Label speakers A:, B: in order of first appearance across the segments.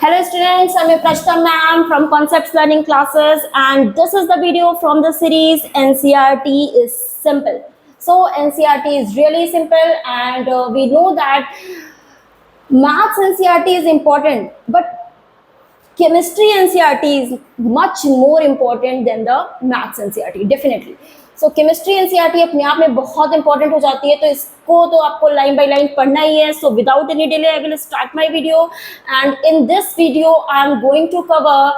A: Hello students, I'm Prashta ma'am from Concepts Learning Classes, and this is the video from the series NCERT is simple. So NCERT is really simple, and we know that maths NCERT is important, but chemistry NCERT is much more important than the maths NCERT, definitely. So chemistry NCERT अपने आप में बहुत important हो जाती है, तो इसको तो आपको लाइन बाय लाइन पढ़ना ही है. So without any delay I will start my video, and in this video I am going to cover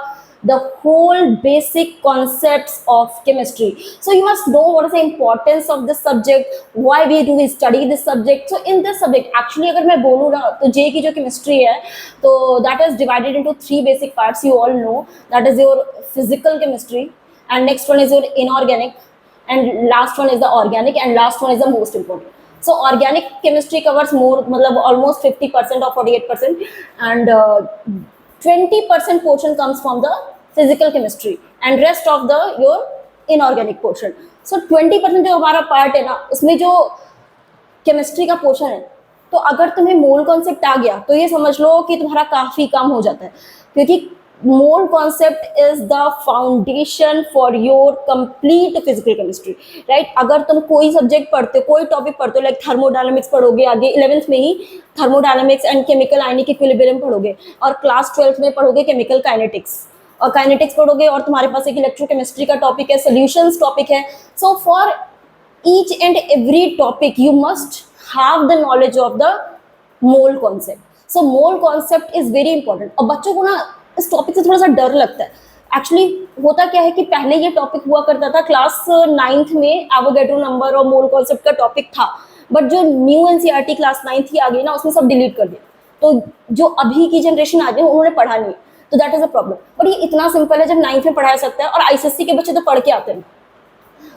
A: the whole basic concepts of chemistry. So you must know what is the importance of this subject, why we do we study this subject. So in this subject actually अगर मैं बोलूँ ना तो जे की जो chemistry है तो that is divided into three basic parts. You all know that is your physical chemistry, and next one is your inorganic, and last one is the organic, and last one is the most important. So organic chemistry covers more, मतलब almost 50% or 48%, and 20% portion comes from the physical chemistry and rest of the your inorganic portion. So 20% जो हमारा part है ना, उसमें जो chemistry का portion है, तो अगर तुम्हें मोल कॉन्सेप्ट आ गया तो ये समझ लो कि तुम्हारा काफ़ी काम हो जाता है, क्योंकि mole concept is the foundation for your complete physical chemistry, right. अगर तुम कोई सब्जेक्ट पढ़ते हो, कोई टॉपिक पढ़ते हो, लाइक थर्मोडायनामिक्स पढ़ोगे, आगे 11th में ही thermodynamics and chemical ionic equilibrium पढ़ोगे, और क्लास 12th में पढ़ोगे केमिकल काइनेटिक्स, और काइनेटिक्स पढ़ोगे, और तुम्हारे पास एक इलेक्ट्रोकेमिस्ट्री का टॉपिक है, सोल्यूशंस टॉपिक है. So for each and every topic you must have the knowledge of the mole concept. So mole concept is very important. और बच्चों को ना इस टॉपिक से थोड़ा सा डर लगता है. एक्चुअली होता क्या है कि पहले ये टॉपिक हुआ करता था क्लास 9th में, एवोगैड्रो नंबर और मोल कॉन्सेप्ट का टॉपिक था, बट जो न्यू एनसीईआरटी क्लास 9th की आ गई ना, उसने सब डिलीट कर दिया. तो जो अभी की जनरेशन आ गई उन्होंने पढ़ा नहीं, तो that is a problem. But ये इतना सिंपल है, जब 9th में पढ़ाया सकता है, और आईसीएससी के बच्चे तो पढ़ के आते हैं,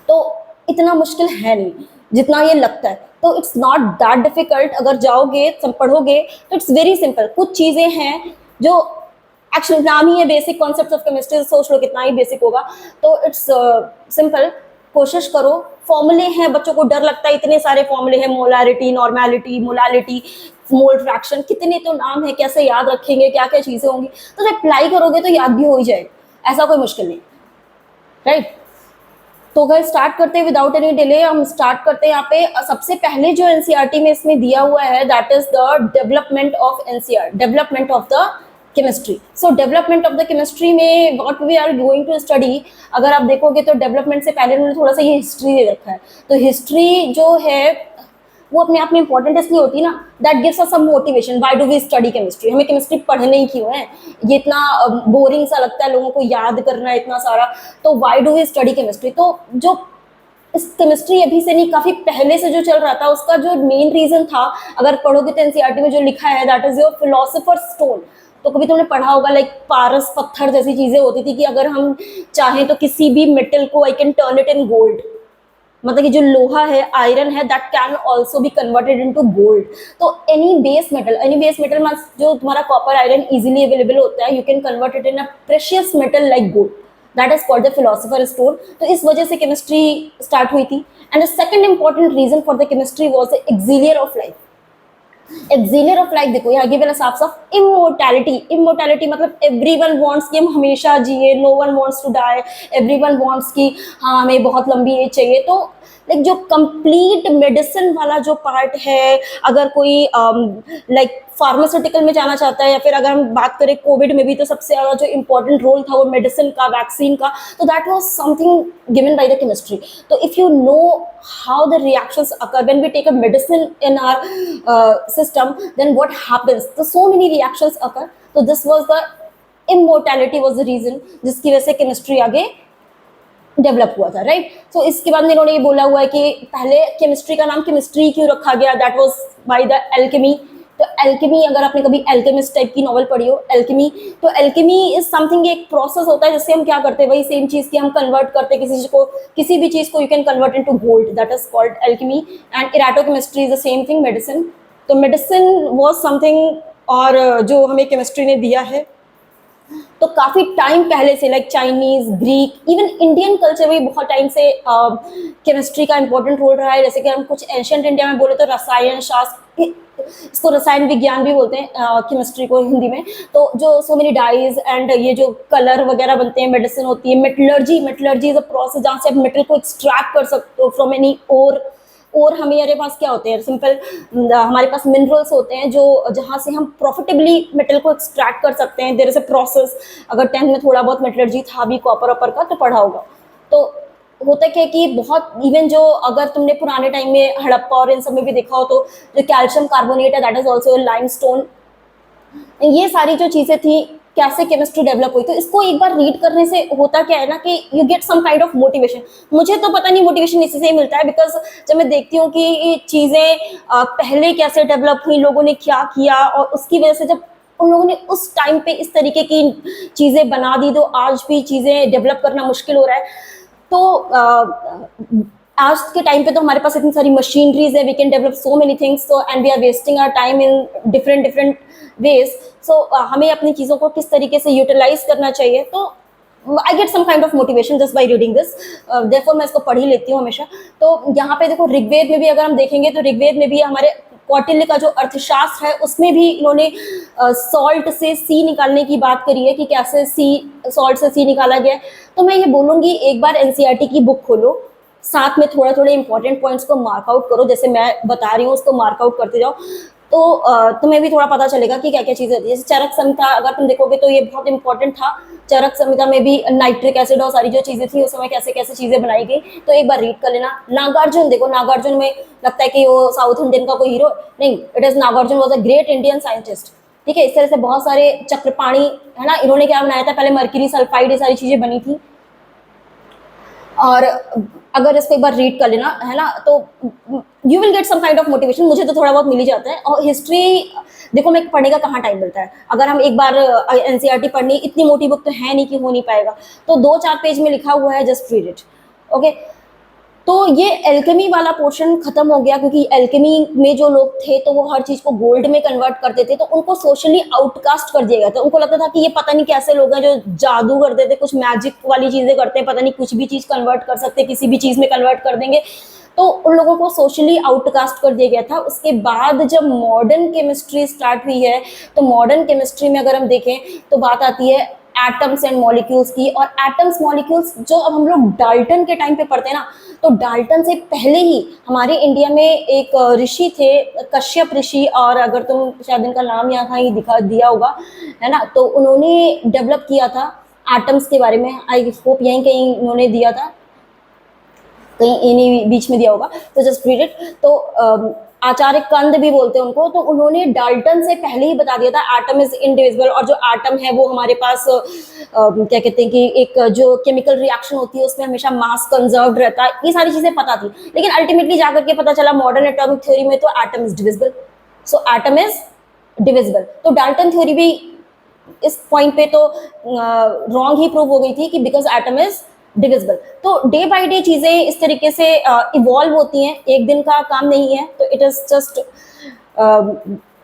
A: तो इतना मुश्किल है नहीं जितना ये लगता है. तो इट्स नॉट दैट डिफिकल्ट. अगर जाओगे सब पढ़ोगे तो इट्स वेरी सिंपल. कुछ चीज़ें हैं जो एक्चुअली नाम ही है बेसिक कॉन्सेप्ट्स ऑफ केमिस्ट्री, सोच लो कितना ही बेसिक होगा. तो इट्स सिंपल. कोशिश करो. फॉर्मूले हैं, बच्चों को डर लगता है, इतने सारे फॉर्मूले हैं, molarity, normality, molality, mole fraction, कितने तो नाम है, कैसे याद रखेंगे, क्या क्या चीज़ें होंगी. तो जब अप्लाई करोगे तो याद भी हो ही जाएगा, ऐसा कोई मुश्किल नहीं, राइट. तो अगर स्टार्ट करते हैं विदाउट एनी डिले, हम स्टार्ट करते हैं. यहाँ पे सबसे पहले जो एनसीईआरटी में इसमें दिया हुआ है, that is the development of NCER, development of the chemistry. So development of the chemistry में what we are going to study, अगर आप देखोगे तो डेवलपमेंट से पहले उन्होंने थोड़ा सा ये हिस्ट्री दे रखा है. तो हिस्ट्री जो है वो अपने आप में इंपॉर्टेंट इसलिए होती है ना, that gives us some motivation. Why do we study chemistry, हमें केमिस्ट्री पढ़ने ही क्यों है, ये इतना बोरिंग सा लगता है लोगों को, याद करना है इतना सारा, तो why do we study chemistry. तो जो इस केमिस्ट्री अभी से नहीं, काफ़ी पहले से जो चल रहा था, उसका जो मेन रीज़न था, अगर पढ़ोगे तो एनसीईआरटी में जो लिखा है, that is your philosopher's stone. तो कभी तुमने पढ़ा होगा, लाइक पारस पत्थर जैसी चीज़ें होती थी कि अगर हम चाहें तो किसी भी मेटल को I can turn it in gold, मतलब कि जो लोहा है, आयरन है, that can also be converted into gold. तो एनी बेस मेटल मींस जो तुम्हारा कॉपर आयरन इजीली अवेलेबल होता है, you can convert it in a precious metal like gold. That is called the philosopher stone. तो इस वजह से chemistry start हुई थी. And the second important reason for the chemistry was the elixir of life. Elixir of life देखो, यहाँ given साफ साफ इमोर्टैलिटी. इमोर्टैलिटी मतलब एवरीवन वांट्स कि हम हमेशा जिए, no one wants to die, everyone wants कि हाँ हमें बहुत लंबी एज चाहिए. तो लाइक जो कंप्लीट मेडिसिन वाला जो पार्ट है, अगर कोई लाइक फार्मास्यूटिकल में जाना चाहता है, या फिर अगर हम बात करें कोविड में भी, तो सबसे ज़्यादा जो इंपॉर्टेंट रोल था वो मेडिसिन का, वैक्सीन का, तो that was something given by the chemistry. तो if you know how the reactions occur when we take a medicine in our system, then what happens, so many reactions occur. So this was the immortality was the reason जिसकी वजह से chemistry आगे develop हुआ था, right. सो इसके बाद इन्होंने ये बोला हुआ है कि पहले केमिस्ट्री का नाम केमिस्ट्री क्यों रखा गया, that was by the alchemy. तो एल्केमी, अगर आपने कभी एल्केमिस्ट टाइप की नॉवल पढ़ी हो, एल्केमी, तो एल्केमी इज समथिंग, एक प्रोसेस होता है जिससे हम क्या करते हैं, वही सेम चीज़ की हम कन्वर्ट करते हैं किसी भी चीज़ को you can convert into gold, that is called alchemy. And iatrochemistry is the same thing, medicine. तो मेडिसिन वाज समथिंग, और जो हमें केमिस्ट्री ने दिया है तो काफ़ी टाइम पहले से like Chinese, Greek, even Indian culture में बहुत टाइम से केमिस्ट्री का इंपॉर्टेंट रोल रहा है। जैसे कि हम कुछ एंशियंट इंडिया में बोले तो रसायन शास्त्र, इसको रसायन विज्ञान भी बोलते हैं केमिस्ट्री को हिंदी में। तो जो सो मेनी डाइज एंड ये जो कलर वगैरह बनते हैं, मेडिसिन होती है, metallurgy, metallurgy is a process जहाँ से आप मेटल को एक्सट्रैक्ट कर सकते हो फ्रॉम एनी ओर। और हमारे पास क्या होते हैं, सिंपल हमारे पास मिनरल्स होते हैं जो जहाँ से हम प्रॉफिटेबली मेटल को एक्सट्रैक्ट कर सकते हैं। There is a process. अगर 10th में थोड़ा बहुत मेटलर्जी था भी कॉपर ऑपर का तो पढ़ा होगा। तो होता क्या है कि बहुत इवन जो अगर तुमने पुराने टाइम में हड़प्पा और इन सब में भी देखा हो तो जो कैल्शियम कार्बोनेट है दैट इज ऑल्सो लाइमस्टोन। ये सारी जो चीज़ें थी कैसे केमिस्ट्री डेवलप हुई, तो इसको एक बार रीड करने से होता क्या है ना कि you get some kind of motivation. मुझे तो पता नहीं मोटिवेशन इसी से ही मिलता है, बिकॉज जब मैं देखती हूँ कि ये चीज़ें पहले कैसे डेवलप हुई, लोगों ने क्या किया, और उसकी वजह से जब उन लोगों ने उस टाइम पे इस तरीके की चीज़ें बना दी तो आज भी चीज़ें डेवलप करना मुश्किल हो रहा है। तो आज के टाइम पे तो हमारे पास इतनी सारी मशीनरीज है, we can develop so many things, so and we are wasting our time in different different ways. So हमें अपनी चीज़ों को किस तरीके से यूटिलाइज करना चाहिए। तो I get some kind of motivation just by reading this, therefore मैं इसको पढ़ ही लेती हूँ हमेशा। तो यहाँ पे देखो ऋग्वेद में भी अगर हम देखेंगे तो ऋग्वेद में भी हमारे कौटिल्य का जो अर्थशास्त्र है उसमें भी इन्होंने सॉल्ट से सी निकालने की बात करी है कि कैसे सी सॉल्ट से सी निकाला गया है। तो मैं ये बोलूँगी एक बार एनसीईआरटी की बुक खोलो, साथ में थोड़ा थोड़े इंपॉर्टेंट पॉइंट्स को मार्कआउट करो, जैसे मैं बता रही हूँ उसको मार्कआउट करते जाओ, तो तुम्हें भी थोड़ा पता चलेगा कि क्या क्या चीज़ें होती है। जैसे चरक संहिता अगर तुम देखोगे तो ये बहुत इंपॉर्टेंट था। चरक संहिता में भी नाइट्रिक एसिड और सारी जो चीज़ें थी उस समय कैसे कैसे चीज़ें बनाई गई, तो एक बार रीड कर लेना। नागार्जुन देखो, नागार्जुन में लगता है कि वो साउथ इंडियन का कोई हीरो नहीं, it is Nagarjun was a great Indian scientist. ठीक है, इस तरह से बहुत सारे चक्रपाणी है ना, इन्होंने क्या बनाया था, पहले मर्क्यूरी सल्फाइड ये सारी चीज़ें बनी थी। और अगर इसको एक बार रीड कर लेना है ना तो you will get some kind of motivation. मुझे तो थोड़ा बहुत मिल ही जाता है। और हिस्ट्री देखो मैं पढ़ने का कहाँ टाइम मिलता है, अगर हम एक बार एनसीईआरटी पढ़नी, इतनी मोटी बुक तो है नहीं कि हो नहीं पाएगा, तो 2-4 पेज में लिखा हुआ है, जस्ट रीड इट। ओके, तो ये एल्केमी वाला पोर्शन खत्म हो गया, क्योंकि एल्केमी में जो लोग थे तो वो हर चीज को गोल्ड में कन्वर्ट करते थे, तो उनको सोशली आउटकास्ट कर दिया गया था। उनको लगता था कि ये पता नहीं कैसे लोग हैं जो जादू करते थे, कुछ मैजिक वाली चीजें करते हैं, पता नहीं कुछ भी चीज कन्वर्ट कर सकते, किसी भी चीज में कन्वर्ट कर देंगे, तो उन लोगों को सोशली आउटकास्ट कर दिया गया था। उसके बाद जब मॉडर्न केमिस्ट्री स्टार्ट हुई है, तो मॉडर्न केमिस्ट्री में अगर हम देखें तो बात आती है एटम्स एंड मॉलिक्यूल्स की। और एटम्स मॉलिक्यूल्स जो अब हम लोग डाल्टन के टाइम पे पढ़ते हैं ना, तो डाल्टन से पहले ही हमारे इंडिया में एक ऋषि थे, कश्यप ऋषि, और अगर तुम शायद इनका नाम यहाँ कहीं दिखा दिया होगा है ना, तो उन्होंने डेवलप किया था एटम्स के बारे में। आई होप यहीं कहीं उन्होंने दिया था, कहीं इन्हीं बीच में दिया होगा, तो जस्ट रीड इट। तो आचार्य कंद भी बोलते हैं उनको, तो उन्होंने डाल्टन से पहले ही बता दिया था एटम इज इनडिविजिबल, और जो एटम है वो हमारे पास क्या कहते हैं कि एक जो केमिकल रिएक्शन होती है उसमें हमेशा मास कंजर्व्ड रहता है, ये सारी चीजें पता थी। लेकिन अल्टीमेटली जाकर के पता चला मॉडर्न एटॉमिक थ्योरी में तो atom is divisible, so atom is divisible. तो डाल्टन थ्योरी भी इस पॉइंट पे तो रॉन्ग ही प्रूव हो गई थी कि बिकॉज एटम इज डिविजिबल। तो डे बाय डे चीज़ें इस तरीके से इवॉल्व होती हैं, एक दिन का काम नहीं है। तो it is just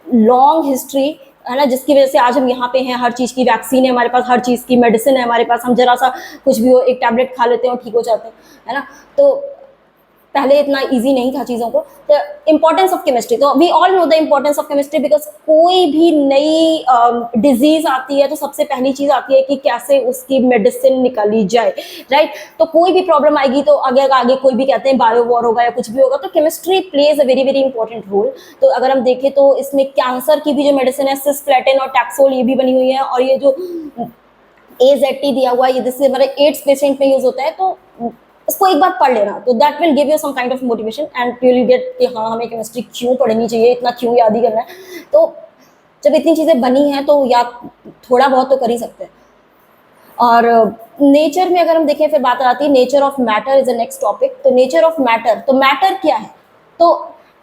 A: long history है ना, जिसकी वजह से आज हम यहाँ पे हैं। हर चीज़ की वैक्सीन है हमारे पास, हर चीज़ की मेडिसिन है हमारे पास, हम जरा सा कुछ भी हो एक टैबलेट खा लेते हैं और ठीक हो जाते हैं, है ना। तो पहले इतना इजी नहीं था चीज़ों को। द इम्पोर्टेंस ऑफ केमिस्ट्री, तो we all know the importance of chemistry, because कोई भी नई डिजीज आती है तो सबसे पहली चीज़ आती है कि कैसे उसकी मेडिसिन निकाली जाए, राइट। तो कोई भी प्रॉब्लम आएगी तो आगे आगे कोई भी कहते हैं बायो वॉर होगा या कुछ भी होगा, तो chemistry plays a very very important role. तो अगर हम देखें तो इसमें कैंसर की भी जो मेडिसिन है सिस्प्लेटिन और टैक्सोल ये भी बनी हुई है, और ये जो AZT दिया हुआ है ये जिससे हमारे एड्स पेशेंट में यूज होता है, तो इसको एक बार पढ़ लेना, तो that will give you some kind of motivation and you will get कि हाँ हमें केमिस्ट्री क्यों पढ़नी चाहिए, इतना क्यों याद ही करना है। तो जब इतनी चीज़ें बनी हैं तो याद थोड़ा बहुत तो कर ही सकते हैं। और नेचर में अगर हम देखें फिर बात आती है nature of matter is the next topic. तो नेचर ऑफ मैटर, तो मैटर क्या है, तो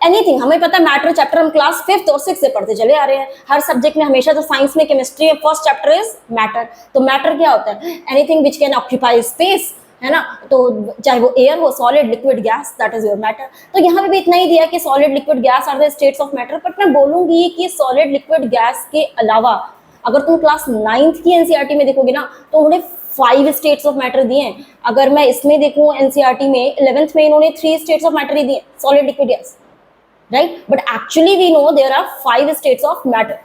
A: एनीथिंग, हमें पता है मैटर चैप्टर हम क्लास 5th और 6th से पढ़ते चले आ रहे हैं हर सब्जेक्ट में हमेशा। तो साइंस में केमिस्ट्री में फर्स्ट चैप्टर इज मैटर। तो मैटर क्या होता है, anything which can occupy space, है ना। तो चाहे वो एयर हो, solid, liquid, gas, that is your matter. तो यहाँ पे भी इतना ही दिया कि solid, liquid, gas are the states of matter. But मैं बोलूंगी कि सॉलिड, लिक्विड, गैस के अलावा अगर तुम क्लास 9th की एनसीईआरटी में देखोगे ना तो उन्होंने 5 स्टेट्स ऑफ मैटर दिए हैं। अगर मैं इसमें देखूं एनसीईआरटी में 11th में इन्होंने 3 स्टेट्स ऑफ मैटर ही दिए, solid, liquid, gas, right, but actually we know there are 5 states of matter.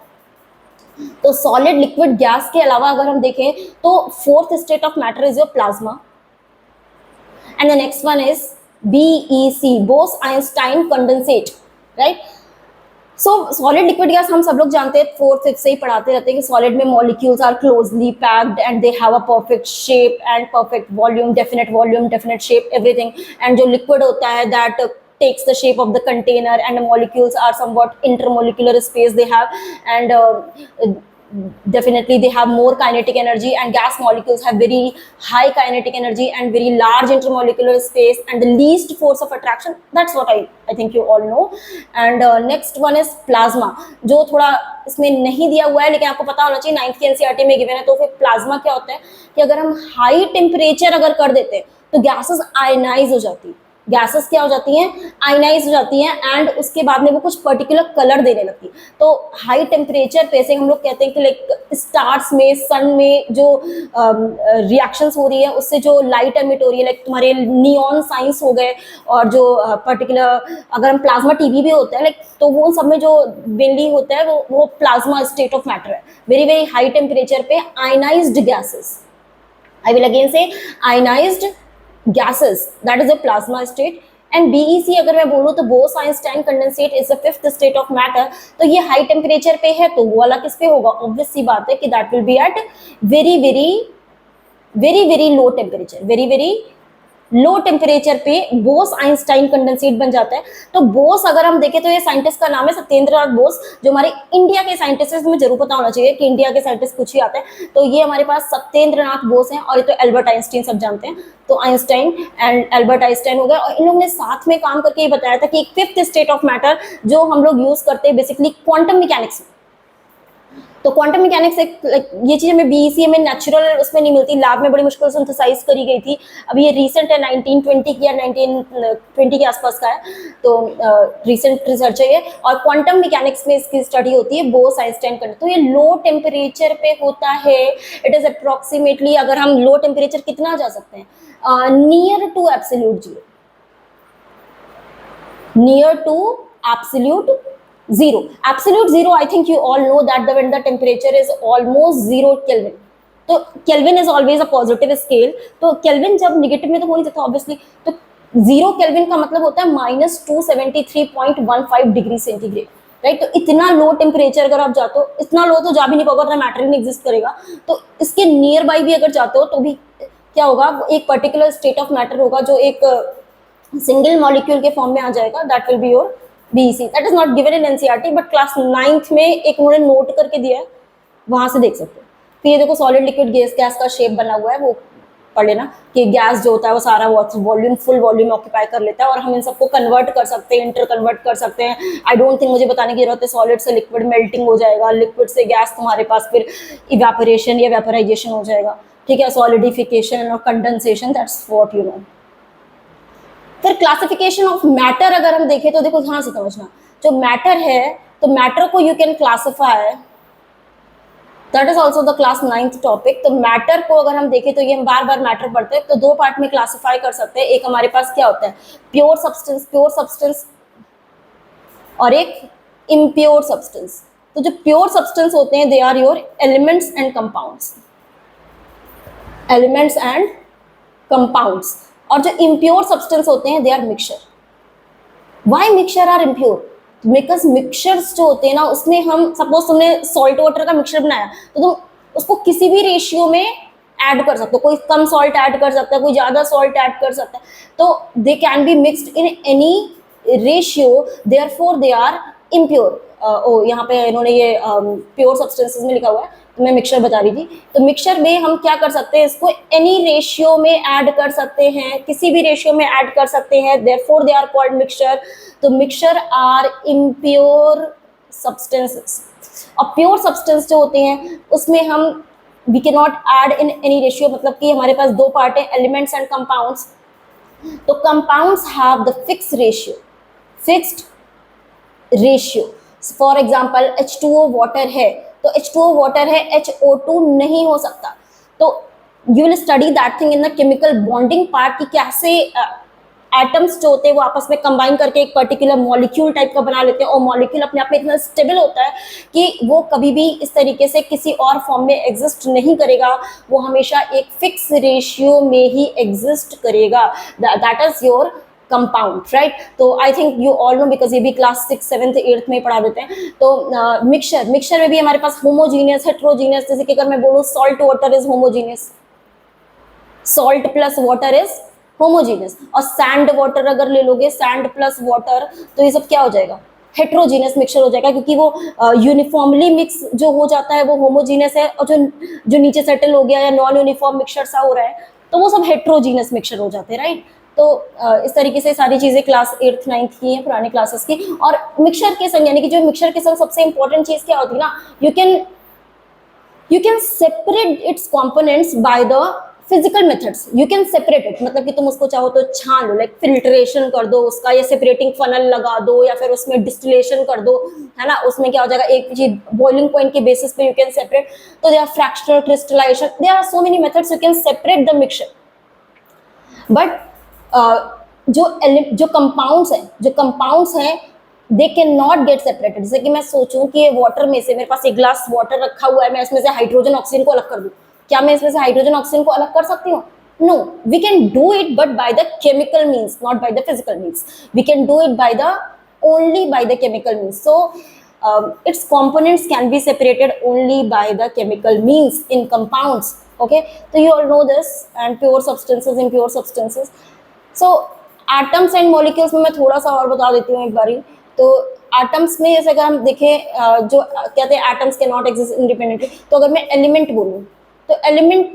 A: तो सॉलिड, लिक्विड, गैस के अलावा अगर हम देखें तो 4th state of matter is your plasma, and the next one is BEC, Bose Einstein condensate, right. So solid, liquid, gas हम सब लोग जानते हैं, 4th 5th से ही पढ़ाते रहते हैं कि सॉलिड में molecules are closely packed and they have a perfect shape and perfect volume, definite shape, everything. And जो लिक्विड होता है that takes the shape of the container, and the molecules are somewhat intermolecular space they have, and definitely they have more kinetic energy, and gas molecules have very high kinetic energy and very large intermolecular space and the least force of attraction. That's what I think you all know. And next one is plasma, जो थोड़ा इसमें नहीं दिया हुआ है लेकिन आपको पता होना चाहिए, 9th की एनसीईआरटी में गिवन है। तो फिर प्लाज्मा क्या होता है कि अगर हम हाई टेम्परेचर अगर कर देते हैं तो गैसेस आयनाइज हो जाती है, गैसेस क्या हो जाती हैं, आयनाइज हो जाती हैं, एंड उसके बाद में वो कुछ पर्टिकुलर कलर देने लगती है। तो हाई टेम्परेचर पे से हम लोग कहते हैं कि लाइक स्टार्स में, सन में जो रिएक्शंस हो रही है उससे जो लाइट एमिट हो रही है, लाइक तुम्हारे नियॉन साइंस हो गए, और जो पर्टिकुलर अगर हम प्लाज्मा टीवी भी होता है लाइक, तो वो सब में जो मेनली होता है वो प्लाज्मा स्टेट ऑफ मैटर है। वेरी वेरी हाई टेम्परेचर पे ionised gases, I will again से ionised gases, that is a plasma state. And BEC अगर मैं बोलूँ तो Bose Einstein condensate is the 5th state of matter. तो ये हाई टेम्परेचर पे है तो वो वाला किस पे होगा, ऑब्वियस सी बात है कि that will be at very very low temperature, very low temperature पे बोस-आइंस्टाइन कंडेंसेट बन जाता है। तो बोस अगर हम देखें तो ये साइंटिस्ट का नाम है सत्येंद्रनाथ बोस, जो हमारे इंडिया के साइंटिस्ट है। तुम्हें जरूर पता होना चाहिए कि इंडिया के साइंटिस्ट कुछ ही आते हैं। तो ये हमारे पास सत्येंद्रनाथ बोस हैं, और ये तो एल्बर्ट आइंस्टाइन सब जानते हैं। तो आइंस्टाइन एंड एल्बर्ट आइंस्टाइन हो गए, और इन लोगों ने साथ में काम करके ये बताया था कि एक 5th स्टेट ऑफ मैटर जो हम लोग यूज करते हैं बेसिकली क्वांटम मैकेनिक्स में। तो क्वांटम मैकेनिक्स एक ये चीज हमें बीईसी में नेचुरल उसमें नहीं मिलती, लैब में बड़ी मुश्किल से सिंथेसाइज करी गई थी। अभी ये रीसेंट है, 1920 की या 1920 के आसपास का है, तो रीसेंट रिसर्च है ये। और क्वांटम मैकेनिक्स में इसकी स्टडी होती है बोस-आइंस्टाइन करने। तो ये लो टेम्परेचर पे होता है, इट इज अप्रोक्सीमेटली, अगर हम लो टेम्परेचर कितना जा सकते हैं, near to absolute zero, near to absolute zero. Absolute zero, I think you all know that when the temperature is almost 0 Kelvin. तो Kelvin is always a positive scale. तो Kelvin जब negative में तो हो नहीं सकता ऑब्वियसली, तो 0 Kelvin का मतलब होता है -273.15 डिग्री सेंटीग्रेड, राइट। तो इतना लो टेम्परेचर अगर आप जाते हो, इतना लो तो जा भी नहीं पाओगे, तो मैटर ही नहीं एग्जिस्ट करेगा। तो इसके नियर बाई भी अगर जाते हो तो भी क्या होगा, एक पर्टिकुलर स्टेट ऑफ मैटर होगा जो एक सिंगल मॉलिक्यूल के फॉर्म में आ जाएगा, that will be your BEC. That is not given in NCERT, but class 9th में एक उन्होंने नोट करके दिया है, वहां से देख सकते हो। फिर ये देखो सॉलिड, लिक्विड, गैस का शेप बना हुआ है, वो पढ़ लेना कि गैस जो होता है वो सारा वॉल्यूम, फुल वॉल्यूम ऑक्यूपाई कर लेता है, और हम इन सबको कन्वर्ट कर सकते हैं, इंटर कन्वर्ट कर सकते हैं। आई डोंट थिंक मुझे बताने की जरूरत है, सॉलिड से लिक्विड मेल्टिंग हो जाएगा, लिक्विड से गैस तुम्हारे पास फिर इवेपोरेशन या वेपराइजेशन हो जाएगा, ठीक है, सॉलिडिफिकेशन और condensation, that's what you know. फिर क्लासिफिकेशन ऑफ मैटर अगर हम देखें तो देखो ध्यान से समझना, जो मैटर है तो मैटर को you can classify, that is also the class 9th topic. तो मैटर को अगर हम देखें तो ये हम बार बार मैटर पढ़ते हैं, तो 2 पार्ट में क्लासिफाई कर सकते हैं। एक हमारे पास क्या होता है, प्योर सब्सटेंस और एक इम्प्योर सब्सटेंस। तो जो प्योर सब्सटेंस होते हैं they are your elements and compounds, और जो इम्प्योर सब्सटेंस होते हैं they are mixture. Why mixture are impure? Because mixtures जो होते हैं ना, उसमें हम सपोज तुमने सॉल्ट वाटर का मिक्सचर बनाया तो तुम उसको किसी भी रेशियो में ऐड कर सकते हो, कोई कम सॉल्ट ऐड कर सकता है, कोई ज्यादा सॉल्ट ऐड कर सकता है, तो they can be mixed in any ratio, therefore they are impure. यहाँ पे इन्होंने ये प्योर सब्सटेंसेस में लिखा हुआ है, तो मैं मिक्सचर बता रही थी। तो मिक्सचर में हम क्या कर सकते हैं, इसको एनी रेशियो में ऐड कर सकते हैं, किसी भी रेशियो में ऐड कर सकते हैं, therefore they are called mixture. तो मिक्सचर आर इम्प्योर सब्सटेंसेस। और प्योर सब्सटेंस जो होते हैं उसमें हम we can not add in any ratio, मतलब कि हमारे पास 2 पार्ट है, एलिमेंट्स एंड कंपाउंड्स। तो compounds have the fixed ratio, for example H2O water है, तो H2O वाटर है, HO2 नहीं हो सकता। तो you will study that thing in the chemical bonding part, कि कैसे एटम्स जो होते हैं वो आपस में कंबाइन करके एक पर्टिकुलर मॉलिक्यूल टाइप का बना लेते हैं, और मॉलिक्यूल अपने आप में इतना स्टेबल होता है कि वो कभी भी इस तरीके से किसी और फॉर्म में एग्जिस्ट नहीं करेगा, वो हमेशा एक फिक्स रेशियो में ही एग्जिस्ट करेगा। That is your compound, right. तो I think you all know, because ये भी क्लास 6, 7th, 8th में पढ़ा देते हैं। तो मिक्सचर में भी हमारे पास होमोजीनियस, हेट्रोजीनियस, जैसे कि अगर मैं बोलूँ salt water is homogeneous, salt plus water is homogeneous, और सैंड वाटर अगर ले लोगे, सैंड प्लस वाटर, तो ये सब क्या हो जाएगा, हेट्रोजीनियस मिक्सचर हो जाएगा, क्योंकि वो यूनिफॉर्मली मिक्स जो हो जाता है वो होमोजीनियस है, और जो नीचे सेटल हो गया या नॉन यूनिफॉर्म मिक्सचर सा हो रहा है तो वो सब हेट्रोजीनियस मिक्सचर हो जाते हैं, राइट। तो इस तरीके से सारी चीजें क्लास 8th 9th की हैं, पुराने क्लासेस की। और मिक्सचर के संग, यानी कि जो मिक्सचर के संग सबसे इंपॉर्टेंट चीज क्या होती है ना, you can separate its components by the physical methods. You can separate it, मतलब कि तुम उसको चाहो तो छान लो, लाइक फिल्ट्रेशन कर दो उसका, या सेपरेटिंग फनल लगा दो, या फिर उसमें डिस्टिलेशन कर दो, है ना। उसमें क्या हो जाएगा, एक चीज बॉइलिंग पॉइंट के बेसिस पे यू कैन सेपरेट। तो they are fractional crystallization, they are so many methods you can separate the mixture. But जो कंपाउंड्स हैं they can not get separated. जैसे कि मैं सोचूं कि ये वाटर में से, मेरे पास एक ग्लास वाटर रखा हुआ है, मैं इसमें से हाइड्रोजन ऑक्सीजन को अलग कर दूं, क्या मैं इसमें से हाइड्रोजन ऑक्सीजन को अलग कर सकती हूँ? No, we can do it but by the chemical means, not by the physical means. We can do it by the only by the chemical means. So its components can be separated only by the chemical means in compounds. Okay, so you all know this, and pure substances, impure substances. So atoms and molecules में मैं थोड़ा सा और बता देती हूँ एक बारी। तो एटम्स में जैसे अगर हम देखें, जो कहते हैं एटम्स के नॉट एग्जिस्ट इंडिपेंडेंटली, तो अगर मैं एलिमेंट बोलूँ तो एलिमेंट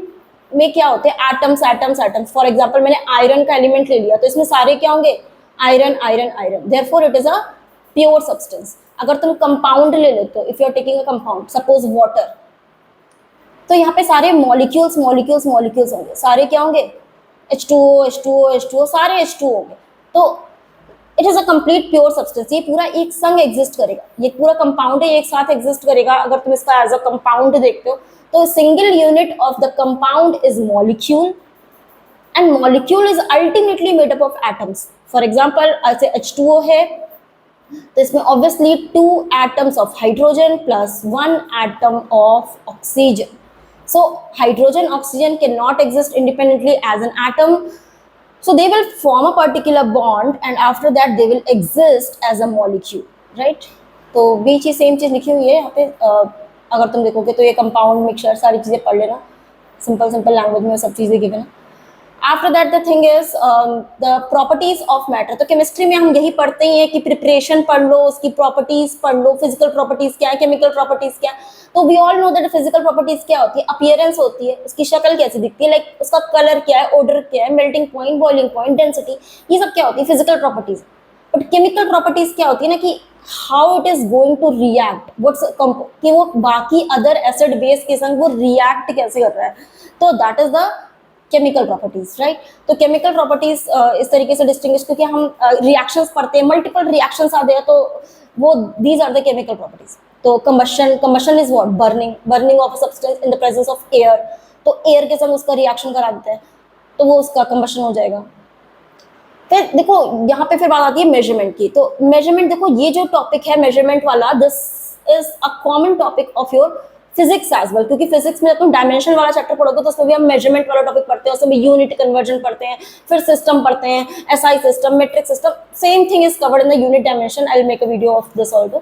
A: में क्या होते हैं, atoms atoms atoms. For example मैंने आयरन का एलिमेंट ले लिया, तो इसमें सारे क्या होंगे, iron iron iron, therefore it is a pure substance. अगर तुम कंपाउंड ले लेते हो, if you are taking a compound, suppose water, तो यहाँ पे सारे मॉलिक्यूल्स मॉलिक्यूल्स मॉलिक्यूल्स होंगे, सारे क्या होंगे, H2O H2O H2O, सारे H2O होंगे। तो it is a complete pure substance, ये पूरा एक संग एग्जिस्ट करेगा, ये पूरा कंपाउंड है, एक साथ एग्जिस्ट करेगा। अगर तुम इसका एज अ कंपाउंड देखते हो तो single unit of the compound is molecule, and molecule is ultimately made up of atoms. For example ऐसे H2O है, तो इसमें obviously 2 atoms of hydrogen plus 1 atom of oxygen. So hydrogen oxygen cannot exist independently as an atom, so they will form a particular bond and after that they will exist as a molecule, right? तो भी चीज same चीज लिखी हुई है यहाँ पे। अगर तुम देखोगे तो ये कंपाउंड मिक्सचर सारी चीजें पढ़ लेना, सिंपल सिंपल लैंग्वेज में सब चीजें गिवन है। After that the thing is the properties of matter. तो केमिस्ट्री में हम यही पढ़ते ही हैं कि प्रिपरेशन पढ़ लो, उसकी प्रॉपर्टीज पढ़ लो, फिजिकल प्रॉपर्टीज क्या है, केमिकल प्रॉपर्टीज क्या है। तो we all know that physical properties क्या होती है, अपीयरेंस होती है, उसकी शक्ल कैसी दिखती है, लाइक उसका कलर क्या है, ऑर्डर क्या है, melting point, boiling point, density, ये सब क्या होती है, physical properties. But chemical properties क्या होती है ना, कि how it is going to react, कि वो बाकी अदर एसिड बेस के संग वो रिएक्ट कैसे कर रहा है। तो that is the chemical properties, right. तो केमिकल प्रॉपर्टीज इस तरीके से डिस्टिंग्विश, क्योंकि हम रिएक्शंस पढ़ते हैं, मल्टीपल रिएक्शंस आ गए, तो वो these are the chemical properties. तो combustion is what, burning of substance in the presence of air. तो एयर के संग उसका रिएक्शन करा देता है, तो वो उसका कंबशन हो जाएगा। फिर देखो यहाँ पे फिर बात आती है मेजरमेंट की। तो मेजरमेंट, देखो ये जो टॉपिक है मेजरमेंट वाला, this is a common topic of your physics as well, क्योंकि फिजिक्स में तुम डायमेंशन वाला चैप्टर पढ़ोगे तो उसमें भी हम मेजरमेंट वाला टॉपिक पढ़ते हैं, उसमें यूनिट कन्वर्जन पढ़ते हैं, फिर सिस्टम पढ़ते हैं, SI system, metric system, same thing is covered in the unit dimension. I will make a video of this also,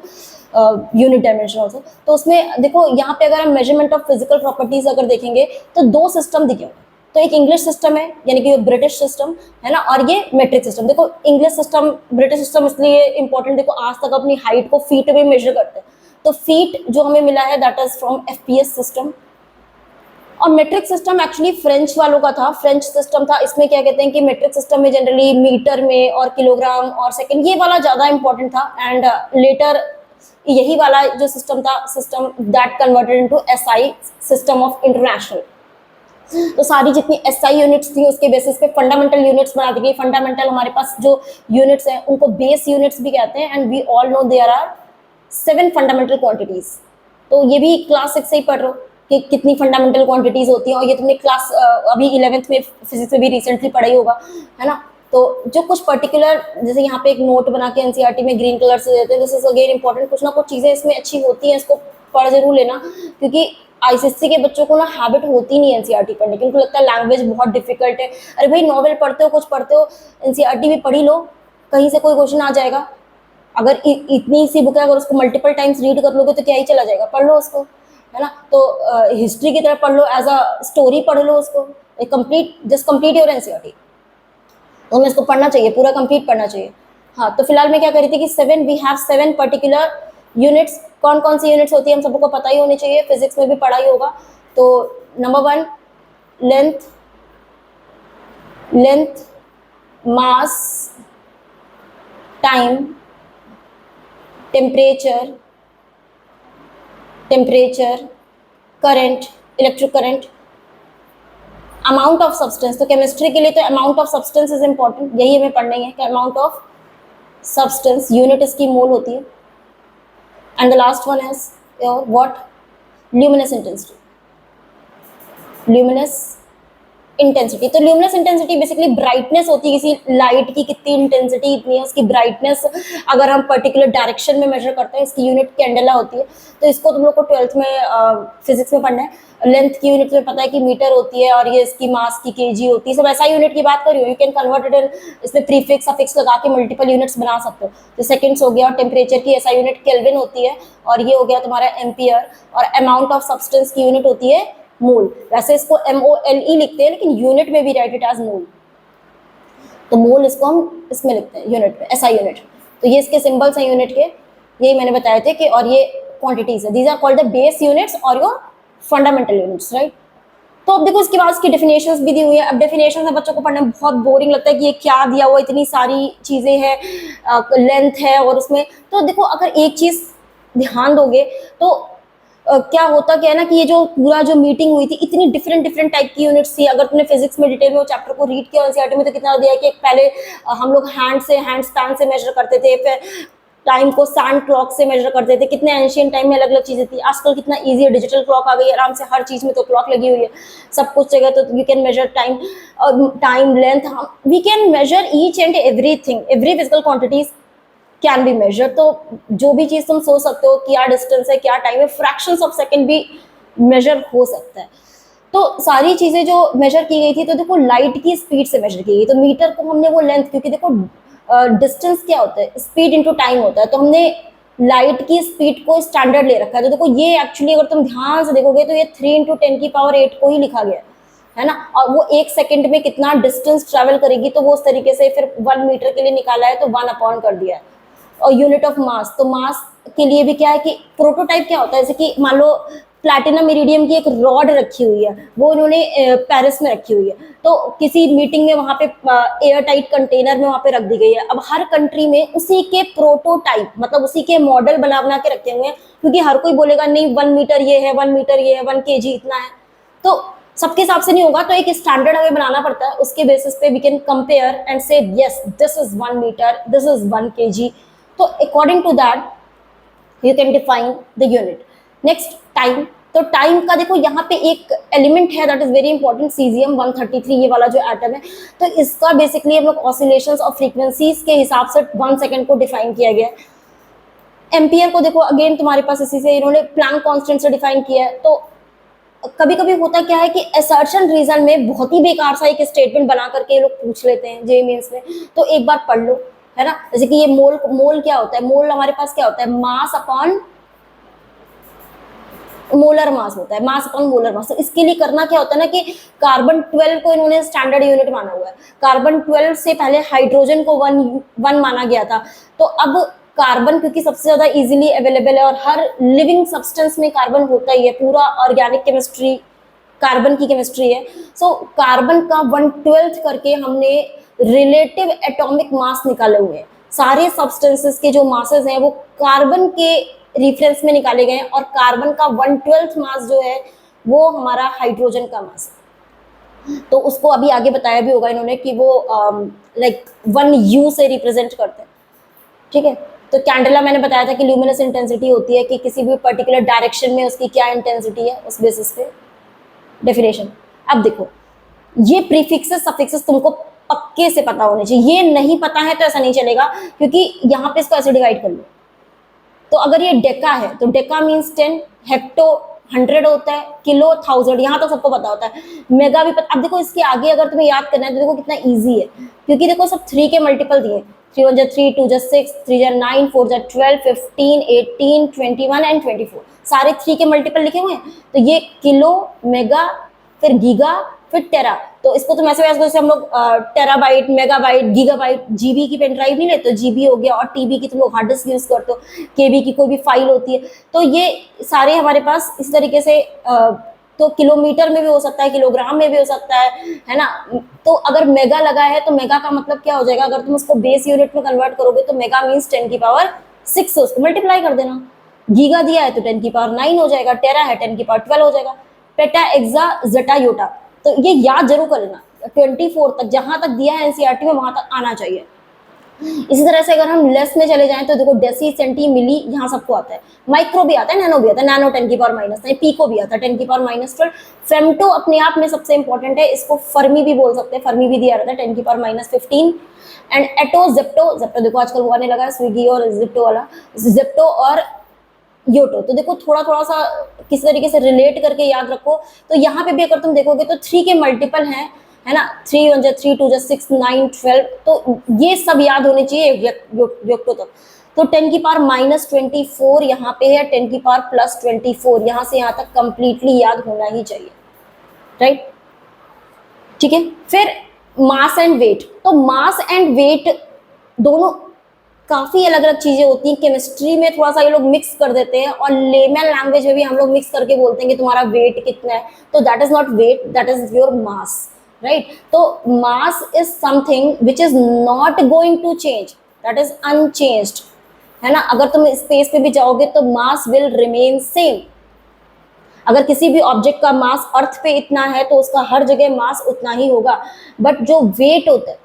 A: unit dimension also. तो उसमें देखो यहाँ पे अगर हम मेजरमेंट ऑफ फिजिकल प्रॉपर्टीज अगर देखेंगे तो 2 सिस्टम दिखे होंगे। तो एक इंग्लिश सिस्टम है, यानी कि ब्रिटिश सिस्टम है ना, और ये मेट्रिक सिस्टम। देखो इंग्लिश सिस्टम, ब्रिटिश सिस्टम इसलिए इंपॉर्टेंट, देखो आज तक अपनी हाइट को फीट में मेजर करते हैं, तो फीट जो हमें मिला है that is from FPS system. और मेट्रिक सिस्टम एक्चुअली फ्रेंच वालों का था, फ्रेंच सिस्टम था। इसमें क्या कहते हैं कि मेट्रिक सिस्टम में जनरली मीटर में और किलोग्राम और सेकंड, ये वाला ज्यादा इंपॉर्टेंट था। एंड लेटर यही वाला जो सिस्टम था, system that converted into SI system of international. तो सारी जितनी SI यूनिट्स थी उसके बेसिस पे फंडामेंटल यूनिट्स बना दी गई। फंडामेंटल हमारे पास जो यूनिट्स हैं उनको बेस यूनिट्स भी कहते हैं, and we all know there are 7 fundamental quantities. तो ये भी क्लास 6 से ही पढ़ रहे हो कि कितनी फंडामेंटल क्वांटिटीज होती हैं, और ये तुमने क्लास अभी 11th में फिजिक्स में भी रिसेंटली पढ़ा ही होगा, है ना। तो जो कुछ पर्टिकुलर, जैसे यहाँ पे एक नोट बना के एनसीईआरटी में ग्रीन कलर से देते हैं, दिस इज अगेन इंपॉर्टेंट, कुछ ना कुछ चीजें इसमें अच्छी होती हैं, इसको पढ़ जरूर लेना, क्योंकि आईसीएससी के बच्चों को ना हैबिट होती नहीं है एनसीईआरटी पढ़ने की, उनको लगता है लैंग्वेज बहुत डिफिकल्ट है। अरे भाई नॉवेल पढ़ते हो, कुछ पढ़ते हो, एनसीईआरटी भी पढ़ ही लो, कहीं से कोई क्वेश्चन आ जाएगा। अगर इतनी सी बुक है, अगर उसको मल्टीपल टाइम्स रीड कर लोगे तो क्या ही चला जाएगा, पढ़ लो उसको, है ना। तो हिस्ट्री की तरह पढ़ लो, एज अ स्टोरी पढ़ लो उसको, complete, just complete your NCERT. तो हमें इसको पढ़ना चाहिए, पूरा कंप्लीट पढ़ना चाहिए। हाँ, तो फिलहाल मैं क्या करी थी कि 7 वी हैव 7 पर्टिकुलर यूनिट्स। कौन कौन सी यूनिट्स होती है हम सबको पता ही होनी चाहिए, फिजिक्स में भी पढ़ा ही होगा। तो number 1 length, length, mass, time, temperature, temperature, current, electric current, amount of substance. तो केमिस्ट्री के लिए तो amount of substance is important, यही हमें पढ़ना ही है कि अमाउंट ऑफ सब्सटेंस, यूनिट इसकी मोल होती है। And the last one is your what, luminous intensity, luminous intensity. तो ल्यूमिनस इंटेंसिटी बेसिकली ब्राइटनेस होती है किसी लाइट की, कितनी इंटेंसिटी इतनी है उसकी ब्राइटनेस, अगर हम पर्टिकुलर डायरेक्शन में मेजर करते हैं, इसकी यूनिट कैंडेला होती है। तो इसको तुम लोग को 12th में फिजिक्स में पढ़ना है। लेंथ की यूनिट तुम्हें पता है कि मीटर होती है, और ये इसकी मास की केजी होती है, सब ऐसा यूनिट की बात कर रही हो, यू कैन कन्वर्ट इट इन, इसमें प्रीफिक्स सफिक्स लगा के मल्टीपल यूनिट्स बना सकते हो। तो सेकंड्स हो गया, और टेम्परेचर की ऐसा यूनिट केल्विन होती है, और ये हो गया तुम्हारा एम्पियर, और अमाउंट ऑफ सब्सटेंस की यूनिट होती है मोल। वैसे इसको MOLE लिखते हैं, लेकिन यूनिट में भी राइट इट एज मोल। तो मोल इसको हम इसमें लिखते हैं यूनिट में, ऐसा यूनिट। तो ये इसके सिंबल्स हैं यूनिट के, यही मैंने बताए थे कि, और ये क्वांटिटीज है, these are called the base units और योर फंडामेंटल यूनिट्स, राइट। तो अब देखो इसके बाद इसकी डेफिनेशंस भी दी हुई है। अब डेफिनेशंस है, बच्चों को पढ़ने में बहुत बोरिंग लगता है कि ये क्या दिया हुआ, इतनी सारी चीजें हैं, लेंथ है, और उसमें तो देखो अगर एक चीज ध्यान दोगे तो क्या होता क्या है ना, कि ये जो पूरा जो मीटिंग हुई थी, इतनी डिफरेंट डिफरेंट टाइप की यूनिट्स थी। अगर तुमने फिजिक्स में डिटेल में वो चैप्टर को रीड किया एनसीईआरटी में, तो कितना दिया है कि पहले हम लोग हैंड स्पैन से मेजर करते थे, फिर टाइम को सैंड क्लॉक से मेजर करते थे, कितने एंशियंट टाइम में अलग अलग चीजें थी। आजकल कितना इजी है, डिजिटल क्लॉक आ गई, आराम से हर चीज में तो क्लॉक लगी हुई है, सब कुछ जगह, तो you can measure time, time length, we can measure each and everything, every physical quantities can be measure. तो जो भी चीज तुम सोच सकते हो, क्या डिस्टेंस है, क्या टाइम है, फ्रैक्शंस ऑफ सेकंड भी मेजर हो सकता है। तो सारी चीजें जो मेजर की गई थी, तो देखो लाइट की स्पीड से मेजर की गई, तो मीटर को हमने वो लेंथ, क्योंकि देखो डिस्टेंस क्या होता है, स्पीड इनटू टाइम होता है, तो हमने लाइट की स्पीड को स्टैंडर्ड ले रखा है। तो देखो ये एक्चुअली अगर तुम ध्यान से देखोगे तो ये 3 × 10⁸ को ही लिखा गया है ना, और वो 1 सेकंड में कितना डिस्टेंस ट्रेवल करेगी, तो वो उस तरीके से फिर 1 मीटर के लिए निकाला है, तो 1 कर दिया है। और यूनिट ऑफ मास, तो मास के लिए भी क्या है कि प्रोटोटाइप क्या होता है, जैसे कि मान लो प्लैटिनम इरिडियम की एक रॉड रखी हुई है, वो उन्होंने पेरिस में रखी हुई है, तो किसी मीटिंग में वहां पे एयर टाइट कंटेनर में वहां पे रख दी गई है। अब हर कंट्री में उसी के प्रोटोटाइप, मतलब उसी के मॉडल बना बना के रखे हुए हैं, क्योंकि हर कोई बोलेगा नहीं 1 मीटर ये है, 1 मीटर ये है, 1 kg इतना है, तो सबके हिसाब से नहीं होगा, तो एक स्टैंडर्ड हमें बनाना पड़ता है। उसके बेसिस पे we can compare and say yes this is 1 metre, this is 1 kg। तो according to that you can define the unit. Next time, तो टाइम का देखो यहाँ पे एक एलिमेंट है that is very important, caesium 133, ये वाला जो एटम है, तो इसका बेसिकली हम लोग ऑसिलेशंस और फ्रीक्वेंसीज के हिसाब से 1 सेकंड को डिफाइन किया गया है। एम्पियर को देखो अगेन तुम्हारे पास इसी से इन्होंने प्लैंक कांस्टेंट से डिफाइन किया है। तो कभी कभी होता क्या है कि असर्शन रीजन में बहुत ही बेकार सा एक स्टेटमेंट बना करके ये लोग पूछ लेते हैं जेईई मेंस में, तो एक बार पढ़ लो, है ना। जैसे कि ये मोल क्या होता है, मोल हमारे पास क्या होता है, मास अपॉन मोलर मास होता है, मास अपॉन मोलर मास। तो इसके लिए करना क्या होता है ना कि कार्बन 12 को इन्होंने स्टैंडर्ड यूनिट माना हुआ है। कार्बन 12 से पहले हाइड्रोजन को 1 माना गया था, तो अब कार्बन क्योंकि सबसे ज्यादा इजीली अवेलेबल है, और हर लिविंग सब्सटेंस में कार्बन होता ही है, पूरा ऑर्गेनिक केमिस्ट्री कार्बन की केमिस्ट्री है। सो कार्बन का 1/12 करके हमने रिलेटिव एटॉमिक मास निकाले हुए हैं। सारे सब्सटेंसेस के जो मासेस हैं वो कार्बन के रिफरेंस में निकाले गए हैं, और कार्बन का 1/12 मास जो है वो हमारा हाइड्रोजन का मास है। तो उसको अभी आगे बताया भी होगा इन्होंने कि वो लाइक 1U से रिप्रेजेंट करते हैं, ठीक है। तो कैंडेला मैंने बताया था कि ल्यूमिनस इंटेंसिटी होती है कि किसी भी पर्टिकुलर डायरेक्शन में उसकी क्या इंटेंसिटी है, उस बेसिस पे डेफिनेशन। अब देखो ये प्रीफिक्सेस सफिक्सेस तुमको पक्के से पता होने चाहिए, ये नहीं पता है तो ऐसा नहीं चलेगा, क्योंकि यहाँ पे इसको ऐसे डिवाइड कर लो। तो अगर ये डेका है तो डेका मीन्स 10, हेक्टो 100 होता है, किलो 1000, यहाँ तो सबको पता होता है। मेगा भी पता। अब देखो इसके आगे अगर तुम्हें याद करना है तो देखो कितना इजी है, क्योंकि देखो सब 3 के मल्टीपल दिए, 3 1 3, 2 6, 3 9, 4 12, 15, 18, 21 एंड 24, सारे 3 के मल्टीपल लिखे हुए हैं। तो ये किलो, मेगा, फिर गीगा, फिर टेरा। तो इसको तुम ऐसे जैसे हम लोग टेराबाइट, मेगाबाइट, गीगाबाइट, जीबी की पेन ड्राइव नहीं लेते, जीबी हो गया, और टीबी की तुम लोग हार्ड डिस्क यूज करते हो, केबी की कोई भी फाइल होती है। तो ये सारे हमारे पास इस तरीके से तो किलोमीटर में भी हो सकता है, किलोग्राम में भी हो सकता है ना। तो अगर मेगा लगा है तो मेगा का मतलब क्या हो जाएगा, अगर तुम उसको बेस यूनिट में कन्वर्ट करोगे तो मेगा मीन्स 10 की पावर 6 से उसको मल्टीप्लाई कर देना। गीगा दिया है तो 10 की पावर 9 हो जाएगा, टेरा है 10 की पावर 12 हो जाएगा, पेटा, एक्सा, जेटा, योटा। तो ये याद जरूर कर लेना, 24 तक जहां तक दिया है एनसीईआरटी में वहां तक आना चाहिए। इसी तरह से अगर हम लेस में चले जाएं तो देखो डेसी, सेंटी, मिली, यहाँ सबको आता है, माइक्रो भी आता है, नैनो भी आता है, नैनो 10 की पावर -9, पीको भी आता है 10 की पावर -12, फेम्टो अपने आप में सबसे इंपॉर्टेंट है, इसको फर्मी भी बोल सकते हैं, फर्मी भी दिया रहता है 10 की power -15, and atto, zepto, zepto देखो आजकल वो आने लगा है, स्विगी और जेप्टो वाला, जेप्टो और योटो। तो देखो थोड़ा थोड़ा सा किस तरीके से रिलेट करके याद रखो। तो यहाँ पे भी अगर तुम देखोगे तो 3 के मल्टीपल हैं, है ना, 3 1 3, 2 6, 9 12, तो ये सब याद होने चाहिए योक्टो तक। तो 10 की पावर -24 यहाँ पे है, 10 की पावर +24, यहाँ से यहाँ तक कंप्लीटली याद होना ही चाहिए, राइट। ठीक है, फिर मास एंड वेट। तो मास एंड वेट दोनों काफी अलग अलग चीजें होती हैं, केमिस्ट्री में थोड़ा सा ये लोग मिक्स कर देते हैं, और लेमन लैंग्वेज में भी हम लोग मिक्स करके बोलते हैं कि तुम्हारा वेट कितना है। तो that is not weight, that is your mass, right. तो mass is something which is not going to change, that is unchanged, है ना। अगर तुम स्पेस पे भी जाओगे तो मास विल रिमेन सेम। अगर किसी भी ऑब्जेक्ट का मास अर्थ पे इतना है तो उसका हर जगह मास उतना ही होगा। बट जो वेट होता है,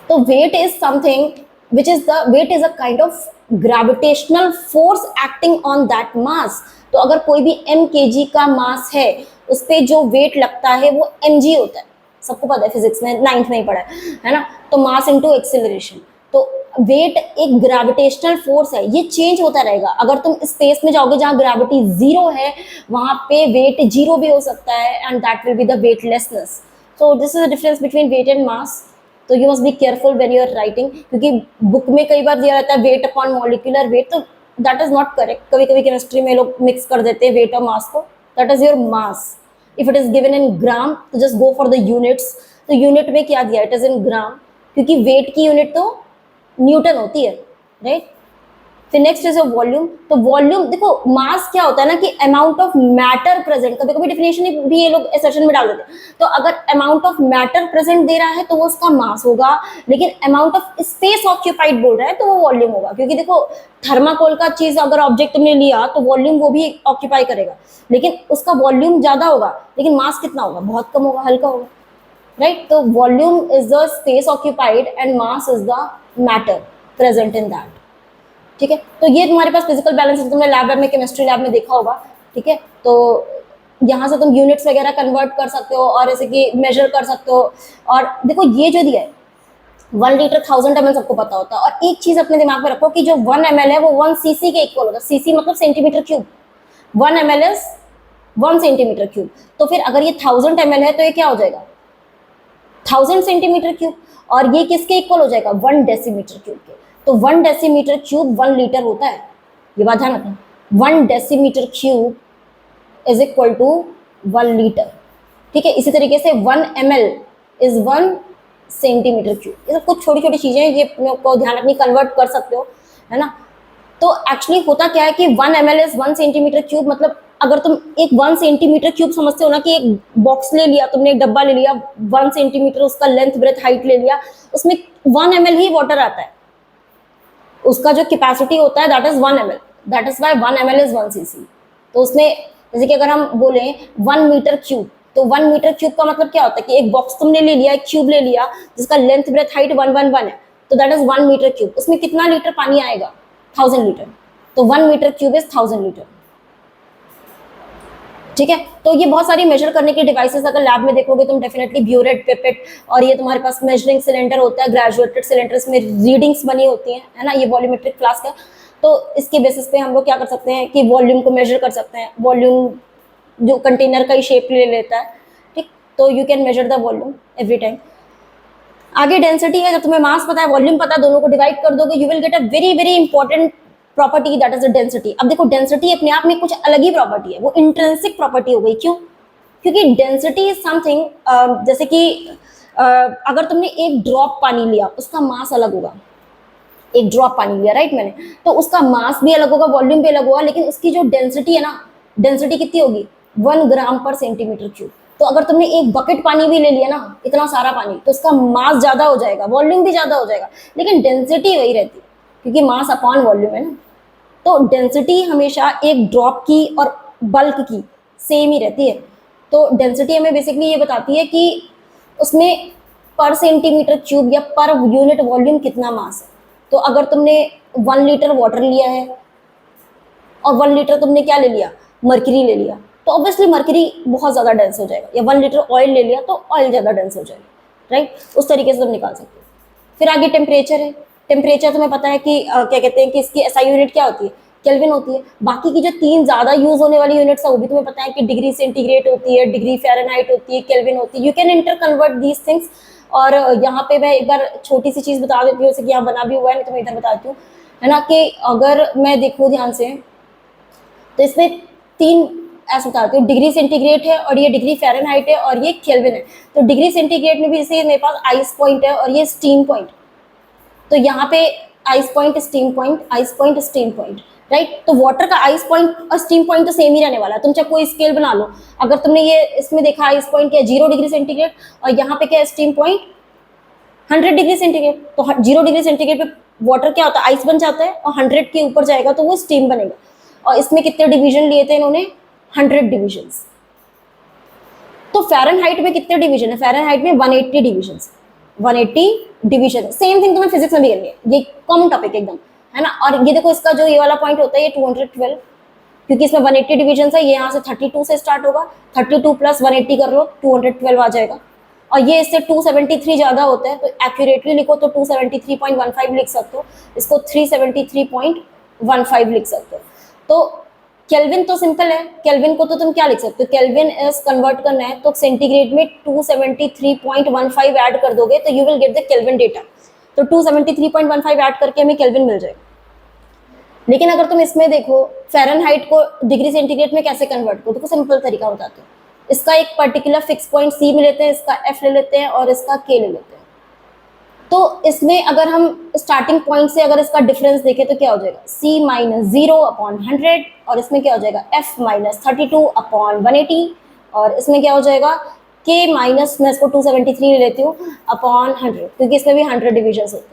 A: तो weight is something which is the weight is a kind of gravitational force acting on that mass। तो अगर कोई भी mkg का मास है, उस पे जो वेट लगता है वो mg होता है, सबको पता है, फिजिक्स में 9th में ही पढ़ा है ना। तो मास इनटू एक्सेलरेशन। तो वेट एक ग्रेविटेशनल फोर्स है, ये चेंज होता रहेगा। अगर तुम स्पेस में जाओगे जहाँ ग्रेविटी 0 है, वहां पे वेट 0 भी हो सकता है, and that will be the weightlessness. So this is the difference between weight and mass. तो you must be careful when you are writing, क्योंकि बुक में कई बार दिया रहता है वेट अपॉन मॉलिक्यूलर वेट, तो दैट इज नॉट करेक्ट। कभी कभी केमिस्ट्री में लोग मिक्स कर देते हैं वेट और मास को। That is your mass. If it is given in gram तो just go for the units. तो यूनिट में क्या दिया, इट इज इन ग्राम, क्योंकि वेट की यूनिट तो न्यूटन होती है, राइट। फिर नेक्स्ट इज वॉल्यूम। तो वॉल्यूम देखो, मास क्या होता है ना कि अमाउंट ऑफ मैटर प्रेजेंट, कभी कभी डेफिनेशन भी ये लोग सेशन में डाल देते हैं। तो अगर अमाउंट ऑफ मैटर प्रेजेंट दे रहा है तो वो उसका मास होगा, लेकिन अमाउंट ऑफ स्पेस ऑक्यूपाइड बोल रहा है तो वो वॉल्यूम होगा। क्योंकि देखो थर्माकोल का चीज अगर ऑब्जेक्ट तुमने लिया तो वॉल्यूम वो भी ऑक्यूपाई करेगा, लेकिन उसका वॉल्यूम ज्यादा होगा, लेकिन मास कितना होगा, बहुत कम होगा, हल्का होगा, राइट। तो volume is the space occupied and mass is the matter present in that. ठीक है, तो ये तुम्हारे पास फिजिकल बैलेंस तुमने लैब में, केमिस्ट्री लैब में देखा होगा। ठीक है, तो यहाँ से तुम यूनिट्स वगैरह कन्वर्ट कर सकते हो और जैसे कि मेजर कर सकते हो। और देखो ये जो दिया है 1 लीटर 1000 ml सबको पता होता है। और एक चीज अपने दिमाग में रखो कि जो 1 ml है वो 1 cc के इक्वल होगा। cc मतलब centimetre cube, 1 ml is 1 centimetre cube. तो फिर अगर ये 1000 ml है तो ये क्या हो जाएगा, 1000 सेंटीमीटर क्यूब। और ये किसके इक्वल हो जाएगा, 1 डेसीमीटर क्यूब के। तो 1 डेसीमीटर क्यूब 1 लीटर होता है, ये बात ध्यान रखना। 1 decimetre cube is equal to 1 litre. ठीक है, इसी तरीके से 1 ml इज 1 सेंटीमीटर क्यूब। ये सब कुछ छोटी छोटी चीजें हैं, ये को ध्यान रखनी, कन्वर्ट कर सकते हो, है ना। तो एक्चुअली होता क्या है कि 1 ml इज 1 सेंटीमीटर क्यूब। मतलब अगर तुम एक 1 सेंटीमीटर क्यूब समझते हो ना कि एक बॉक्स ले लिया तुमने, एक डब्बा ले लिया, 1 सेंटीमीटर उसका लेंथ ब्रेथ हाइट ले लिया, उसमें 1 ml ही वाटर आता है। उसका जो कैपेसिटी होता है that is 1 ml, that is why 1 ml is 1 cc। तो उसमें जैसे कि अगर हम बोले 1 मीटर क्यूब, तो 1 मीटर क्यूब का मतलब क्या होता है कि एक बॉक्स तुमने ले लिया, एक क्यूब ले लिया जिसका लेंथ ब्रेथ हाइट 1 1 1 है, तो दैट इज 1 मीटर क्यूब। उसमें कितना लीटर पानी आएगा? 1000 लीटर। तो 1 मीटर क्यूब इज 1000 लीटर। ठीक है, तो ये बहुत सारी मेजर करने की डिवाइसेस अगर लैब में देखोगे तुम डेफिनेटली ब्यूरेट, पिपेट, और ये तुम्हारे पास मेजरिंग सिलेंडर होता है, ग्रेजुएटेड सिलेंडर्स में रीडिंग्स बनी होती हैं, है ना, ये वॉल्यूमेट्रिक फ्लास्क है। तो इसके बेसिस पे हम लोग क्या कर सकते हैं कि वॉल्यूम को मेजर कर सकते हैं। वॉल्यूम जो कंटेनर का ही शेप ले लेता है, ठीक, तो you can measure the volume every time. आगे डेंसिटी है, जब तुम्हें मास पता है, वॉल्यूम पता है, दोनों को डिवाइड कर दोगे, you will get a very very important property, that is the density. अब देखो डेंसिटी अपने आप में कुछ अलग ही प्रॉपर्टी है, वो इंट्रिंसिक प्रॉपर्टी हो गई। क्यों? क्योंकि डेंसिटी इज समथिंग, जैसे कि अगर तुमने एक ड्रॉप पानी लिया उसका मास अलग होगा। एक ड्रॉप पानी लिया, राइट, मैंने, तो उसका मास भी अलग होगा, वॉल्यूम भी अलग होगा, लेकिन उसकी जो डेंसिटी है ना, डेंसिटी कितनी होगी? 1 ग्राम पर सेंटीमीटर क्यूब। तो अगर तुमने एक बकेट पानी भी ले लिया ना, इतना सारा पानी, तो उसका मास ज्यादा हो जाएगा, वॉल्यूम भी ज्यादा हो जाएगा, लेकिन डेंसिटी वही रहती है, क्योंकि मास अपॉन वॉल्यूम है ना। तो डेंसिटी हमेशा एक ड्रॉप की और बल्क की सेम ही रहती है। तो डेंसिटी हमें बेसिकली ये बताती है कि उसमें पर सेंटीमीटर क्यूब या पर यूनिट वॉल्यूम कितना मास है। तो अगर तुमने 1 लीटर वाटर लिया है और 1 लीटर तुमने क्या ले लिया? मर्करी ले लिया, तो ऑब्वियसली मर्करी बहुत ज़्यादा डेंस हो जाएगा। या 1 लीटर ऑयल ले लिया तो ऑयल ज़्यादा डेंस हो जाएगा, राइट। उस तरीके से तुम निकाल सकते हो। फिर आगे टेम्परेचर है। टेम्परेचर तुम्हें पता है कि क्या कहते हैं कि इसकी एसआई यूनिट क्या होती है? केल्विन होती है। बाकी की जो 3 ज़्यादा यूज होने वाली यूनिट्स है वो भी तुम्हें पता है कि डिग्री सेंटीग्रेड होती है, डिग्री फ़ारेनहाइट होती है, केल्विन होती है। You can inter convert these things. और यहाँ पे मैं एक बार छोटी सी चीज़ बता देती हूँ, जैसे कि यहाँ बना भी हुआ है, नहीं तो मैं इधर बताती हूँ, है ना, कि अगर मैं देखूँ ध्यान से तो इसमें 3 ऐसा बताती हूँ, डिग्री सेंटीग्रेड है और ये डिग्री फ़ारेनहाइट है और ये केल्विन है। तो डिग्री सेंटीग्रेड में भी जैसे मेरे पास आइस पॉइंट है और ये स्टीम पॉइंट, तो यहाँ पे ice point, steam point, ice point, steam point, right. तो वाटर का आइस पॉइंट और स्टीम पॉइंट तो सेम ही रहने वाला है। तुम चाहे कोई स्केल बना लो, अगर तुमने ये इसमें देखा आइस पॉइंट क्या है 0 डिग्री सेंटीग्रेड और यहाँ पे क्या है स्टीम पॉइंट 100 डिग्री सेंटीग्रेड, तो 0 डिग्री सेंटीग्रेड पे वाटर क्या होता है? आइस बन जाता है, और 100 के ऊपर जाएगा तो वो स्टीम बनेगा। और इसमें कितने डिवीजन लिए थे इन्होंने? 100 डिविजन्स। तो फ़ारेनहाइट में कितने डिवीजन है? फ़ारेनहाइट में 180 डिवीजन, 180 डिवीजन। सेम थिंग तुम्हें फिजिक्स में भी करनी है, ये कॉमन टॉपिक एकदम, है ना। और ये देखो इसका जो ये वाला पॉइंट होता है ये 212, क्योंकि इसमें 180 डिवीजन है। ये यहाँ से 32 से स्टार्ट होगा, 32 प्लस 180 कर लो, 212 आ जाएगा। और ये इससे 273 ज़्यादा होता है, तो एक्यूरेटली लिखो तो 273.15 लिख सकते हो, इसको 373.15 लिख सकते हो। तो केल्विन तो सिंपल है, केल्विन को तो तुम क्या लिख सकते हो? केल्विन इज कन्वर्ट करना है तो सेंटीग्रेड में 273.15 ऐड कर दोगे तो you will get the kelvin data. तो 273.15 ऐड करके हमें केल्विन मिल जाएगा। लेकिन अगर तुम इसमें देखो फ़ारेनहाइट को डिग्री सेंटीग्रेड में कैसे कन्वर्ट करो, तो सिंपल तरीका बताते हो। इसका एक पर्टिकुलर फिक्स पॉइंट सी में लेते हैं, इसका एफ ले लेते हैं और इसका के ले लेते हैं। तो इसमें अगर हम स्टार्टिंग पॉइंट से अगर इसका डिफरेंस देखें तो क्या हो जाएगा? c माइनस 0/100, और इसमें क्या हो जाएगा? f माइनस 32/180, और इसमें क्या हो जाएगा? k माइनस, मैं इसको 273 ले लेती हूँ, अपॉन 100, क्योंकि इसमें भी 100 डिविजन होते हैं,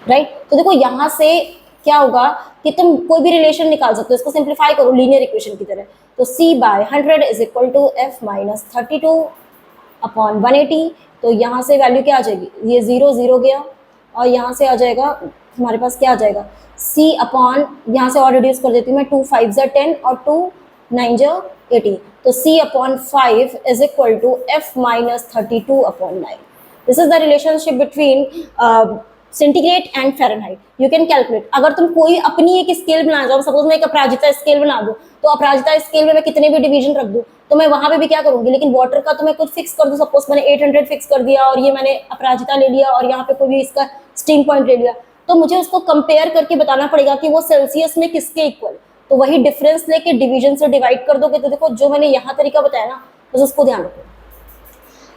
A: राइट। तो देखो यहाँ से क्या होगा कि तुम कोई भी रिलेशन निकाल सकते हो, इसको सिंप्लीफाई करो लीनियर इक्वेशन की तरह। तो c/100 is equal to f minus 32/180। तो यहाँ से वैल्यू क्या आ जाएगी? ये 0 0 गया, और यहाँ से आ जाएगा हमारे पास क्या आ जाएगा? c अपॉन, यहाँ से और रिड्यूस कर देती हूँ मैं, 2 5 ज़ा 10 और 2 9 ज़ा 18। तो c upon 5 is equal to f minus 32/9। This is the relationship between centigrade and Fahrenheit. You can calculate. अगर तुम कोई अपनी एक स्केल बना जाओ, सपोज मैं एक अपराजिता स्केल बना दूँ, तो अपराजिता स्केल में मैं कितने भी डिवीजन रख दूँ तो मैं वहां पे भी क्या करूंगी, लेकिन वाटर का तो मैं कुछ फिक्स कर दूं। सपोज मैंने 800 फिक्स कर दिया और ये मैंने अपराजिता ले लिया और यहाँ पे कोई भी इसका स्टीम पॉइंट ले लिया, तो मुझे उसको कंपेयर करके बताना पड़ेगा कि वो सेल्सियस में किसके इक्वल। तो वही डिफरेंस लेके डिवीजन से डिवाइड कर दोगे। तो देखो जो मैंने यहाँ तरीका बताया ना, बस उसको ध्यान रखो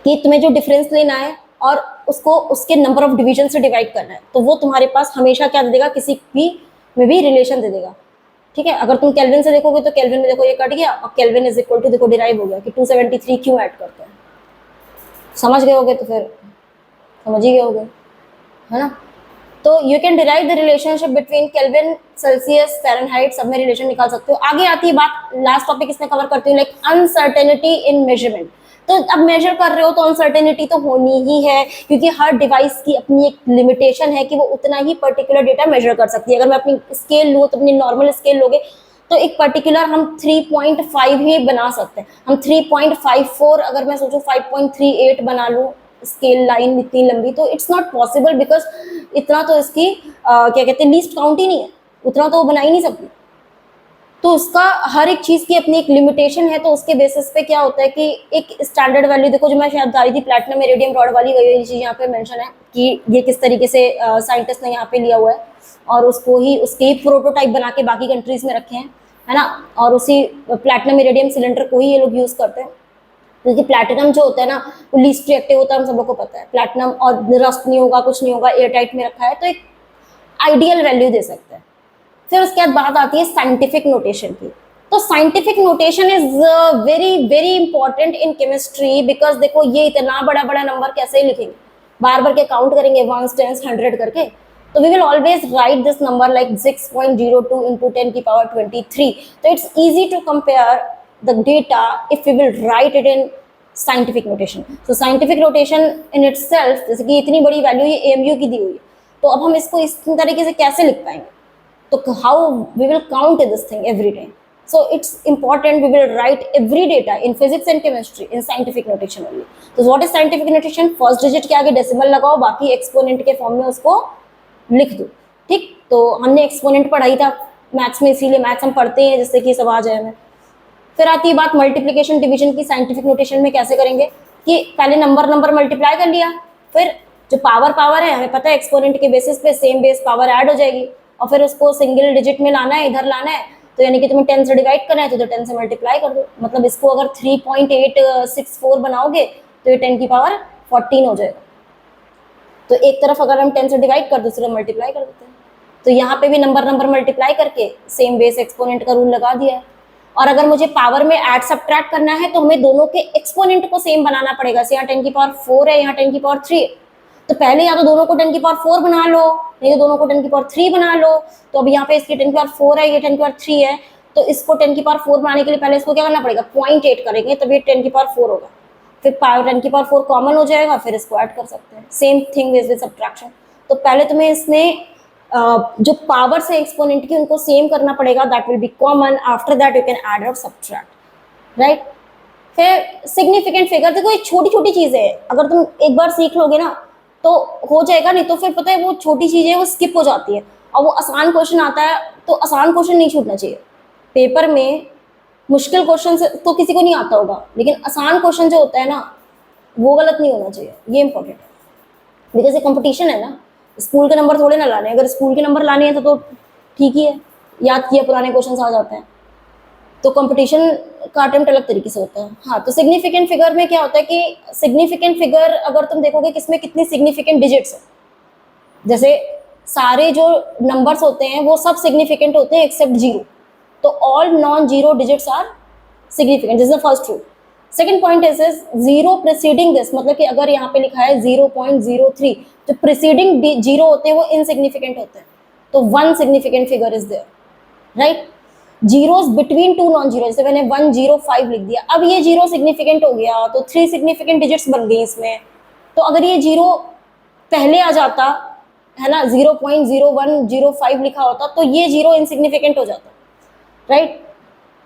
A: कि तुम्हें जो डिफरेंस लेना है और उसको उसके नंबर ऑफ डिवीजन से डिवाइड करना है, तो वो तुम्हारे पास हमेशा क्या दे देगा? किसी भी में भी रिलेशन दे देगा, ठीक है। अगर तुम केल्विन से देखोगे तो केल्विन में देखो ये कट गया, और केल्विन इज इक्वल टू देखो डिराइव हो गया कि 273 क्यों ऐड करते हैं। समझ गए होगे? तो फिर समझ ही गए होगे, है ना। तो you can derive the relationship between kelvin, Celsius, Fahrenheit, सब में रिलेशन निकाल सकते हो। आगे आती है बात, लास्ट टॉपिक इसमें कवर करती हूँ, लाइक अनसर्टेनिटी इन मेजरमेंट। तो अब मेजर कर रहे हो तो अनसर्टेनिटी तो होनी ही है, क्योंकि हर डिवाइस की अपनी एक लिमिटेशन है कि वो उतना ही पर्टिकुलर डेटा मेजर कर सकती है। अगर मैं अपनी स्केल लूँ तो अपनी नॉर्मल स्केल लोगे तो एक पर्टिकुलर हम 3.5 ही बना सकते हैं। हम 3.54 अगर मैं सोचूं 5.38 बना लूँ स्केल लाइन इतनी लंबी, तो इट्स नॉट पॉसिबल, बिकॉज इतना तो इसकी क्या कहते हैं लीस्ट काउंट ही नहीं है, उतना तो वो बना ही नहीं सकती। तो उसका हर एक चीज की अपनी एक लिमिटेशन है, तो उसके बेसिस पे क्या होता है कि एक स्टैंडर्ड वैल्यू, देखो जो मैं शायद बता रही थी प्लैटिनम इरिडियम रॉड वाली, वही चीज यहाँ पे मेंशन है कि ये किस तरीके से साइंटिस्ट ने यहाँ पे लिया हुआ है और उसको ही उसके ही प्रोटोटाइप बना के बाकी कंट्रीज में रखे हैं, है ना। और उसी प्लैटिनम इरिडियम सिलेंडर को ही ये लोग यूज करते हैं, क्योंकि प्लैटिनम जो होता है ना वो लीस्ट रिएक्टिव होता है, हम सब लोग को पता है प्लैटिनम, और रस्ट नहीं होगा, कुछ नहीं होगा, एयर टाइट में रखा है, तो एक आइडियल वैल्यू दे सकते हैं। फिर उसके बाद बात आती है साइंटिफिक नोटेशन की। तो scientific notation is very very important in chemistry, because देखो ये इतना बड़ा बड़ा नंबर कैसे लिखेंगे, बार बार के काउंट करेंगे 1 10 100 करके, तो we will always write this number like 6.02 into 10 की पावर 23। तो it's easy to compare the data if we will write it in scientific notation. So scientific notation in itself, जैसे कि इतनी बड़ी वैल्यू ये एएमयू की दी हुई है, तो अब हम इसको इस तरीके से कैसे लिख पाएंगे, तो how we will count this thing every day. So it's important we will write every data in physics and chemistry in scientific notation only. So what is scientific notation? First digit के आगे decimal लगाओ, बाकी exponent के form में उसको लिख दो, ठीक। तो हमने एक्सपोनेंट पढ़ाई था मैथ्स में, इसीलिए मैथ्स हम पढ़ते हैं जिससे कि सब आ जाए हमें। फिर आती है बात मल्टीप्लिकेशन डिवीजन की। साइंटिफिक नोटेशन में कैसे करेंगे कि पहले नंबर मल्टीप्लाई कर लिया, फिर जो पावर है हमें पता है एक्सपोनेंट के बेसिस पे सेम बेस पावर ऐड हो जाएगी, और फिर उसको सिंगल डिजिट में लाना है, इधर लाना है, तो यानी कि तुम्हें 10 से डिवाइड करना है तो 10 से मल्टीप्लाई कर दो। मतलब इसको अगर 3.864 बनाओगे तो ये 10 की पावर 14 हो जाएगा। तो एक तरफ अगर हम 10 से डिवाइड कर दूसरे मल्टीप्लाई कर देते हैं, तो यहाँ पे भी नंबर मल्टीप्लाई करके सेम बेस एक्सपोनेंट का रूल लगा दिया है। और अगर मुझे पावर में ऐड सब्ट्रैक्ट करना है तो हमें दोनों के एक्सपोनेंट को सेम बनाना पड़ेगा। यहाँ 10 की पावर 4 है, यहाँ 10 की पावर 3 है, तो पहले या तो दोनों को 10 की पावर 4 बना लो, नहीं तो दोनों को 10 की पावर 3 बना लो। तो अब यहाँ पे इसकी 10 की पावर 4 है, ये 10 की पावर 3 है, तो इसको 10 की पावर 4 बनाने के लिए पहले इसको क्या करना पड़ेगा, 0.8 करेंगे तब ये 10 की पावर 4 होगा, फिर पावर 10 की पावर 4 कॉमन हो जाएगा, फिर इसको ऐड कर सकते हैं। Same thing with subtraction. तो पहले तुम्हें इसमें जो पावर से एक्सपोनेंट की उनको सेम करना पड़ेगा, that will B common, after that you can add और सब्ट्रैक्ट, राइट। फिर सिग्निफिकेंट फिगर, देखो ये छोटी छोटी चीजें हैं, अगर तुम एक बार सीख लोगे ना तो हो जाएगा, नहीं तो फिर पता है वो छोटी चीजें वो स्किप हो जाती है, और वो आसान क्वेश्चन आता है तो आसान क्वेश्चन नहीं छूटना चाहिए। पेपर में मुश्किल क्वेश्चन तो किसी को नहीं आता होगा, लेकिन आसान क्वेश्चन जो होता है ना वो गलत नहीं होना चाहिए, ये इंपॉर्टेंट है। बिकॉज ये कंपटीशन है ना, स्कूल के नंबर थोड़े ना लाने, अगर स्कूल के नंबर लाने हैं तो ठीक ही है, याद किया पुराने क्वेश्चन आ जाते हैं, तो कंपटीशन का अटेम्प्ट अलग तरीके से होता है। हाँ, तो सिग्निफिकेंट फिगर में क्या होता है कि सिग्निफिकेंट फिगर अगर तुम देखोगे किसमें कितनी सिग्निफिकेंट डिजिट्स है, जैसे सारे जो नंबर्स होते हैं वो सब सिग्निफिकेंट होते हैं एक्सेप्ट 0, तो all non zero digits are significant, this is the first rule. Second point is 0 preceding this, मतलब कि अगर यहाँ पे लिखा है 0.03, जो प्रीसीडिंग 0 होते हैं वो इनसिग्निफिकेंट होते हैं, तो 1 significant figure is there, right. Zeros between 2 non zero, जैसे मैंने 105 लिख दिया, अब ये 0 सिग्निफिकेंट हो गया तो 3 सिग्निफिकेंट डिजिट्स बन गई इसमें। तो अगर ये 0 पहले आ जाता है ना, 0.0105 लिखा होता तो ये 0 इनसिग्निफिकेंट हो जाता, राइट।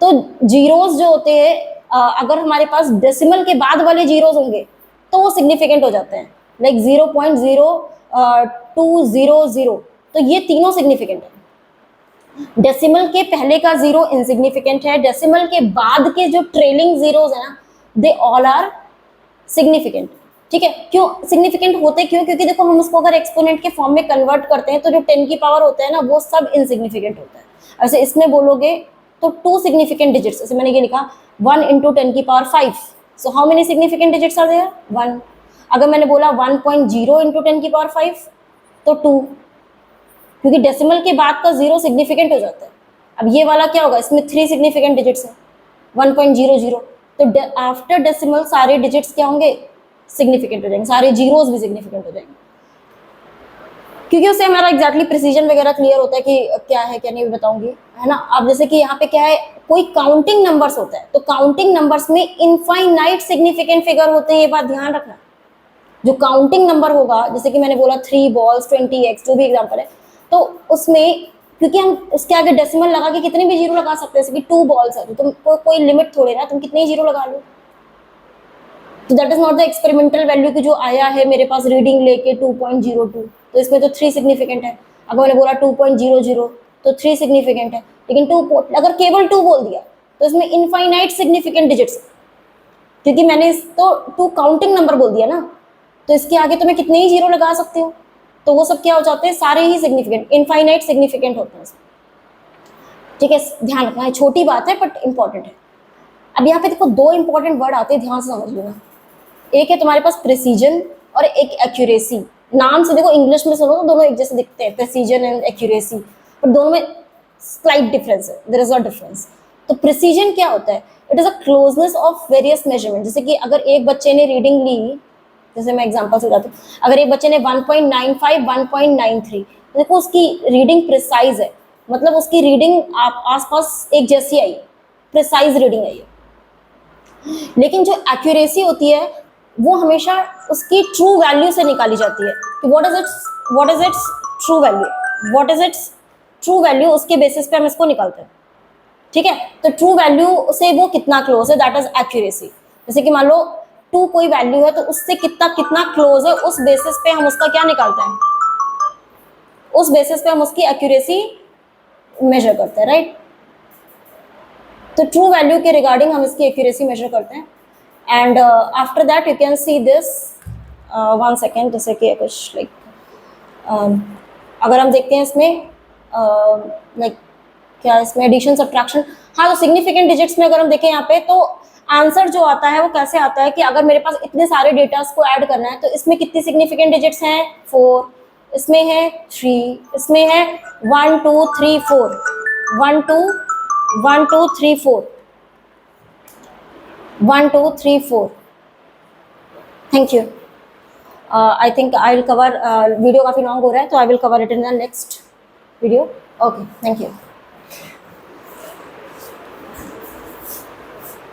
A: तो जीरोस जो होते हैं अगर हमारे पास डेसिमल के बाद वाले जीरोस होंगे तो वो सिग्निफिकेंट हो जाते हैं, लाइक 0.0200, तो ये तीनों सिग्निफिकेंट है। डेसिमल के पहले का 0 इनसिग्निफिकेंट है, डेसिमल के बाद के जो ट्रेलिंग जीरोस है ना दे ऑल आर सिग्निफिकेंट, ठीक है। क्यों सिग्निफिकेंट होते, क्यों, क्योंकि देखो हम उसको अगर एक्सपोनेंट के फॉर्म में कन्वर्ट करते हैं तो जो 10 की पावर होता है ना वो सब इनसिग्निफिकेंट होता है। ऐसे इसमें बोलोगे तो 2 सिग्निफिकेंट डिजिट्स, जैसे मैंने ये लिखा 1 into 10 की power 5, so how many significant digits are there, 1। अगर मैंने बोला 1.0 into 10 की पावर 5 तो 2, क्योंकि डेसिमल के बाद का 0 सिग्निफिकेंट हो जाता है। अब ये वाला क्या होगा, इसमें 3 सिग्निफिकेंट डिजिट्स हैं, 1.00, तो आफ्टर डेसिमल सारे डिजिट्स क्या होंगे, सिग्निफिकेंट हो जाएंगे, सारे जीरोस भी सिग्निफिकेंट हो जाएंगे, क्योंकि उससे हमारा एग्जैक्टली प्रिसीजन वगैरह क्लियर होता है कि क्या है क्या नहीं, बताऊंगी, है ना। अब जैसे कि यहाँ पे क्या है, कोई काउंटिंग नंबर्स होता है, तो काउंटिंग नंबर्स में इनफाइनाइट सिग्निफिकेंट फिगर होते हैं, ये बात ध्यान रखना। जो काउंटिंग नंबर होगा, जैसे कि मैंने बोला 3 balls 20x, जो भी एग्जांपल है, तो उसमें क्योंकि हम उसके आगे डेसिमल लगा के कितने भी जीरो लगा सकते हैं, जैसे कि 2 balls है तो तुम कोई लिमिट थोड़े ना, तुम कितने ही जीरो लगा लो। तो that is not the experimental value की जो आया है मेरे पास रीडिंग लेके 2.02, तो इसमें तो 3 सिग्निफिकेंट है। अगर मैंने बोला 2.00 तो 3 सिग्निफिकेंट है, लेकिन 2 अगर केवल 2 बोल दिया तो इसमें इनफाइनाइट सिग्निफिकेंट डिजिट्स, क्योंकि मैंने तो 2 काउंटिंग नंबर बोल दिया ना, तो इसके आगे तो मैं कितने ही जीरो लगा सकती हूँ, तो वो सब क्या हो जाते हैं, सारे ही सिग्निफिकेंट, इनफाइनाइट सिग्निफिकेंट होते हैं। ठीक है, ध्यान रखना है, छोटी बात है बट इंपॉर्टेंट है। अब यहाँ पे देखो दो इंपॉर्टेंट वर्ड आते हैं, ध्यान से समझ लेना। एक है तुम्हारे पास प्रिसीजन और एक एक्यूरेसी। नाम से देखो, इंग्लिश में सुनो तो दोनों एक जैसे दिखते हैं, प्रिसीजन एंड एक्यूरेसी, पर दोनों में स्लाइट डिफरेंस है, देयर इज अ डिफरेंस। तो प्रिसीजन क्या होता है, it is a closeness of various measurement. जैसे कि अगर एक बच्चे ने रीडिंग ली, जैसे मैं एग्जांपल से बताती हूँ, अगर एक बच्चे ने 1.95 1.93, तो देखो उसकी रीडिंग प्रिसाइज है, मतलब उसकी रीडिंग आसपास एक जैसी आई, प्रिसाइज रीडिंग आई है। लेकिन जो एक्यूरेसी होती है वो हमेशा उसकी ट्रू वैल्यू से निकाली जाती है कि what is it's true value, what is it's true value, उसके बेसिस पे हम इसको निकालते हैं। ठीक है, तो ट्रू वैल्यू से वो कितना क्लोज है, दैट इज एक्यूरेसी। जैसे कि मान लो 2 कोई वैल्यू है, तो उससे कितना कितना क्लोज है, उस बेसिस पे हम उसका क्या निकालते हैं, उस बेसिस पे हम उसकी एक्यूरेसी मेजर करते हैं, राइट। तो ट्रू वैल्यू के रिगार्डिंग हम इसकी एक्यूरेसी मेजर करते हैं। And after that you can see this, 1 second, जैसे कि कुछ लाइक अगर हम देखते हैं इसमें लाइक क्या इसमें एडिशन सब्ट्रैक्शन, हाँ, तो सिग्निफिकेंट डिजिट्स में अगर हम देखें यहाँ पे, तो आंसर जो आता है वो कैसे आता है कि अगर मेरे पास इतने सारे डेटास को ऐड करना है, तो इसमें कितनी सिग्निफिकेंट डिजिट्स हैं, 4, इसमें है 3, इसमें है 1 2 3 4, 1 2 1 2 3 4, 1 2 3 4। Thank you. I think I will cover, video काफ़ी लॉन्ग हो रहा है, तो I will cover it in the next video. Okay, thank you.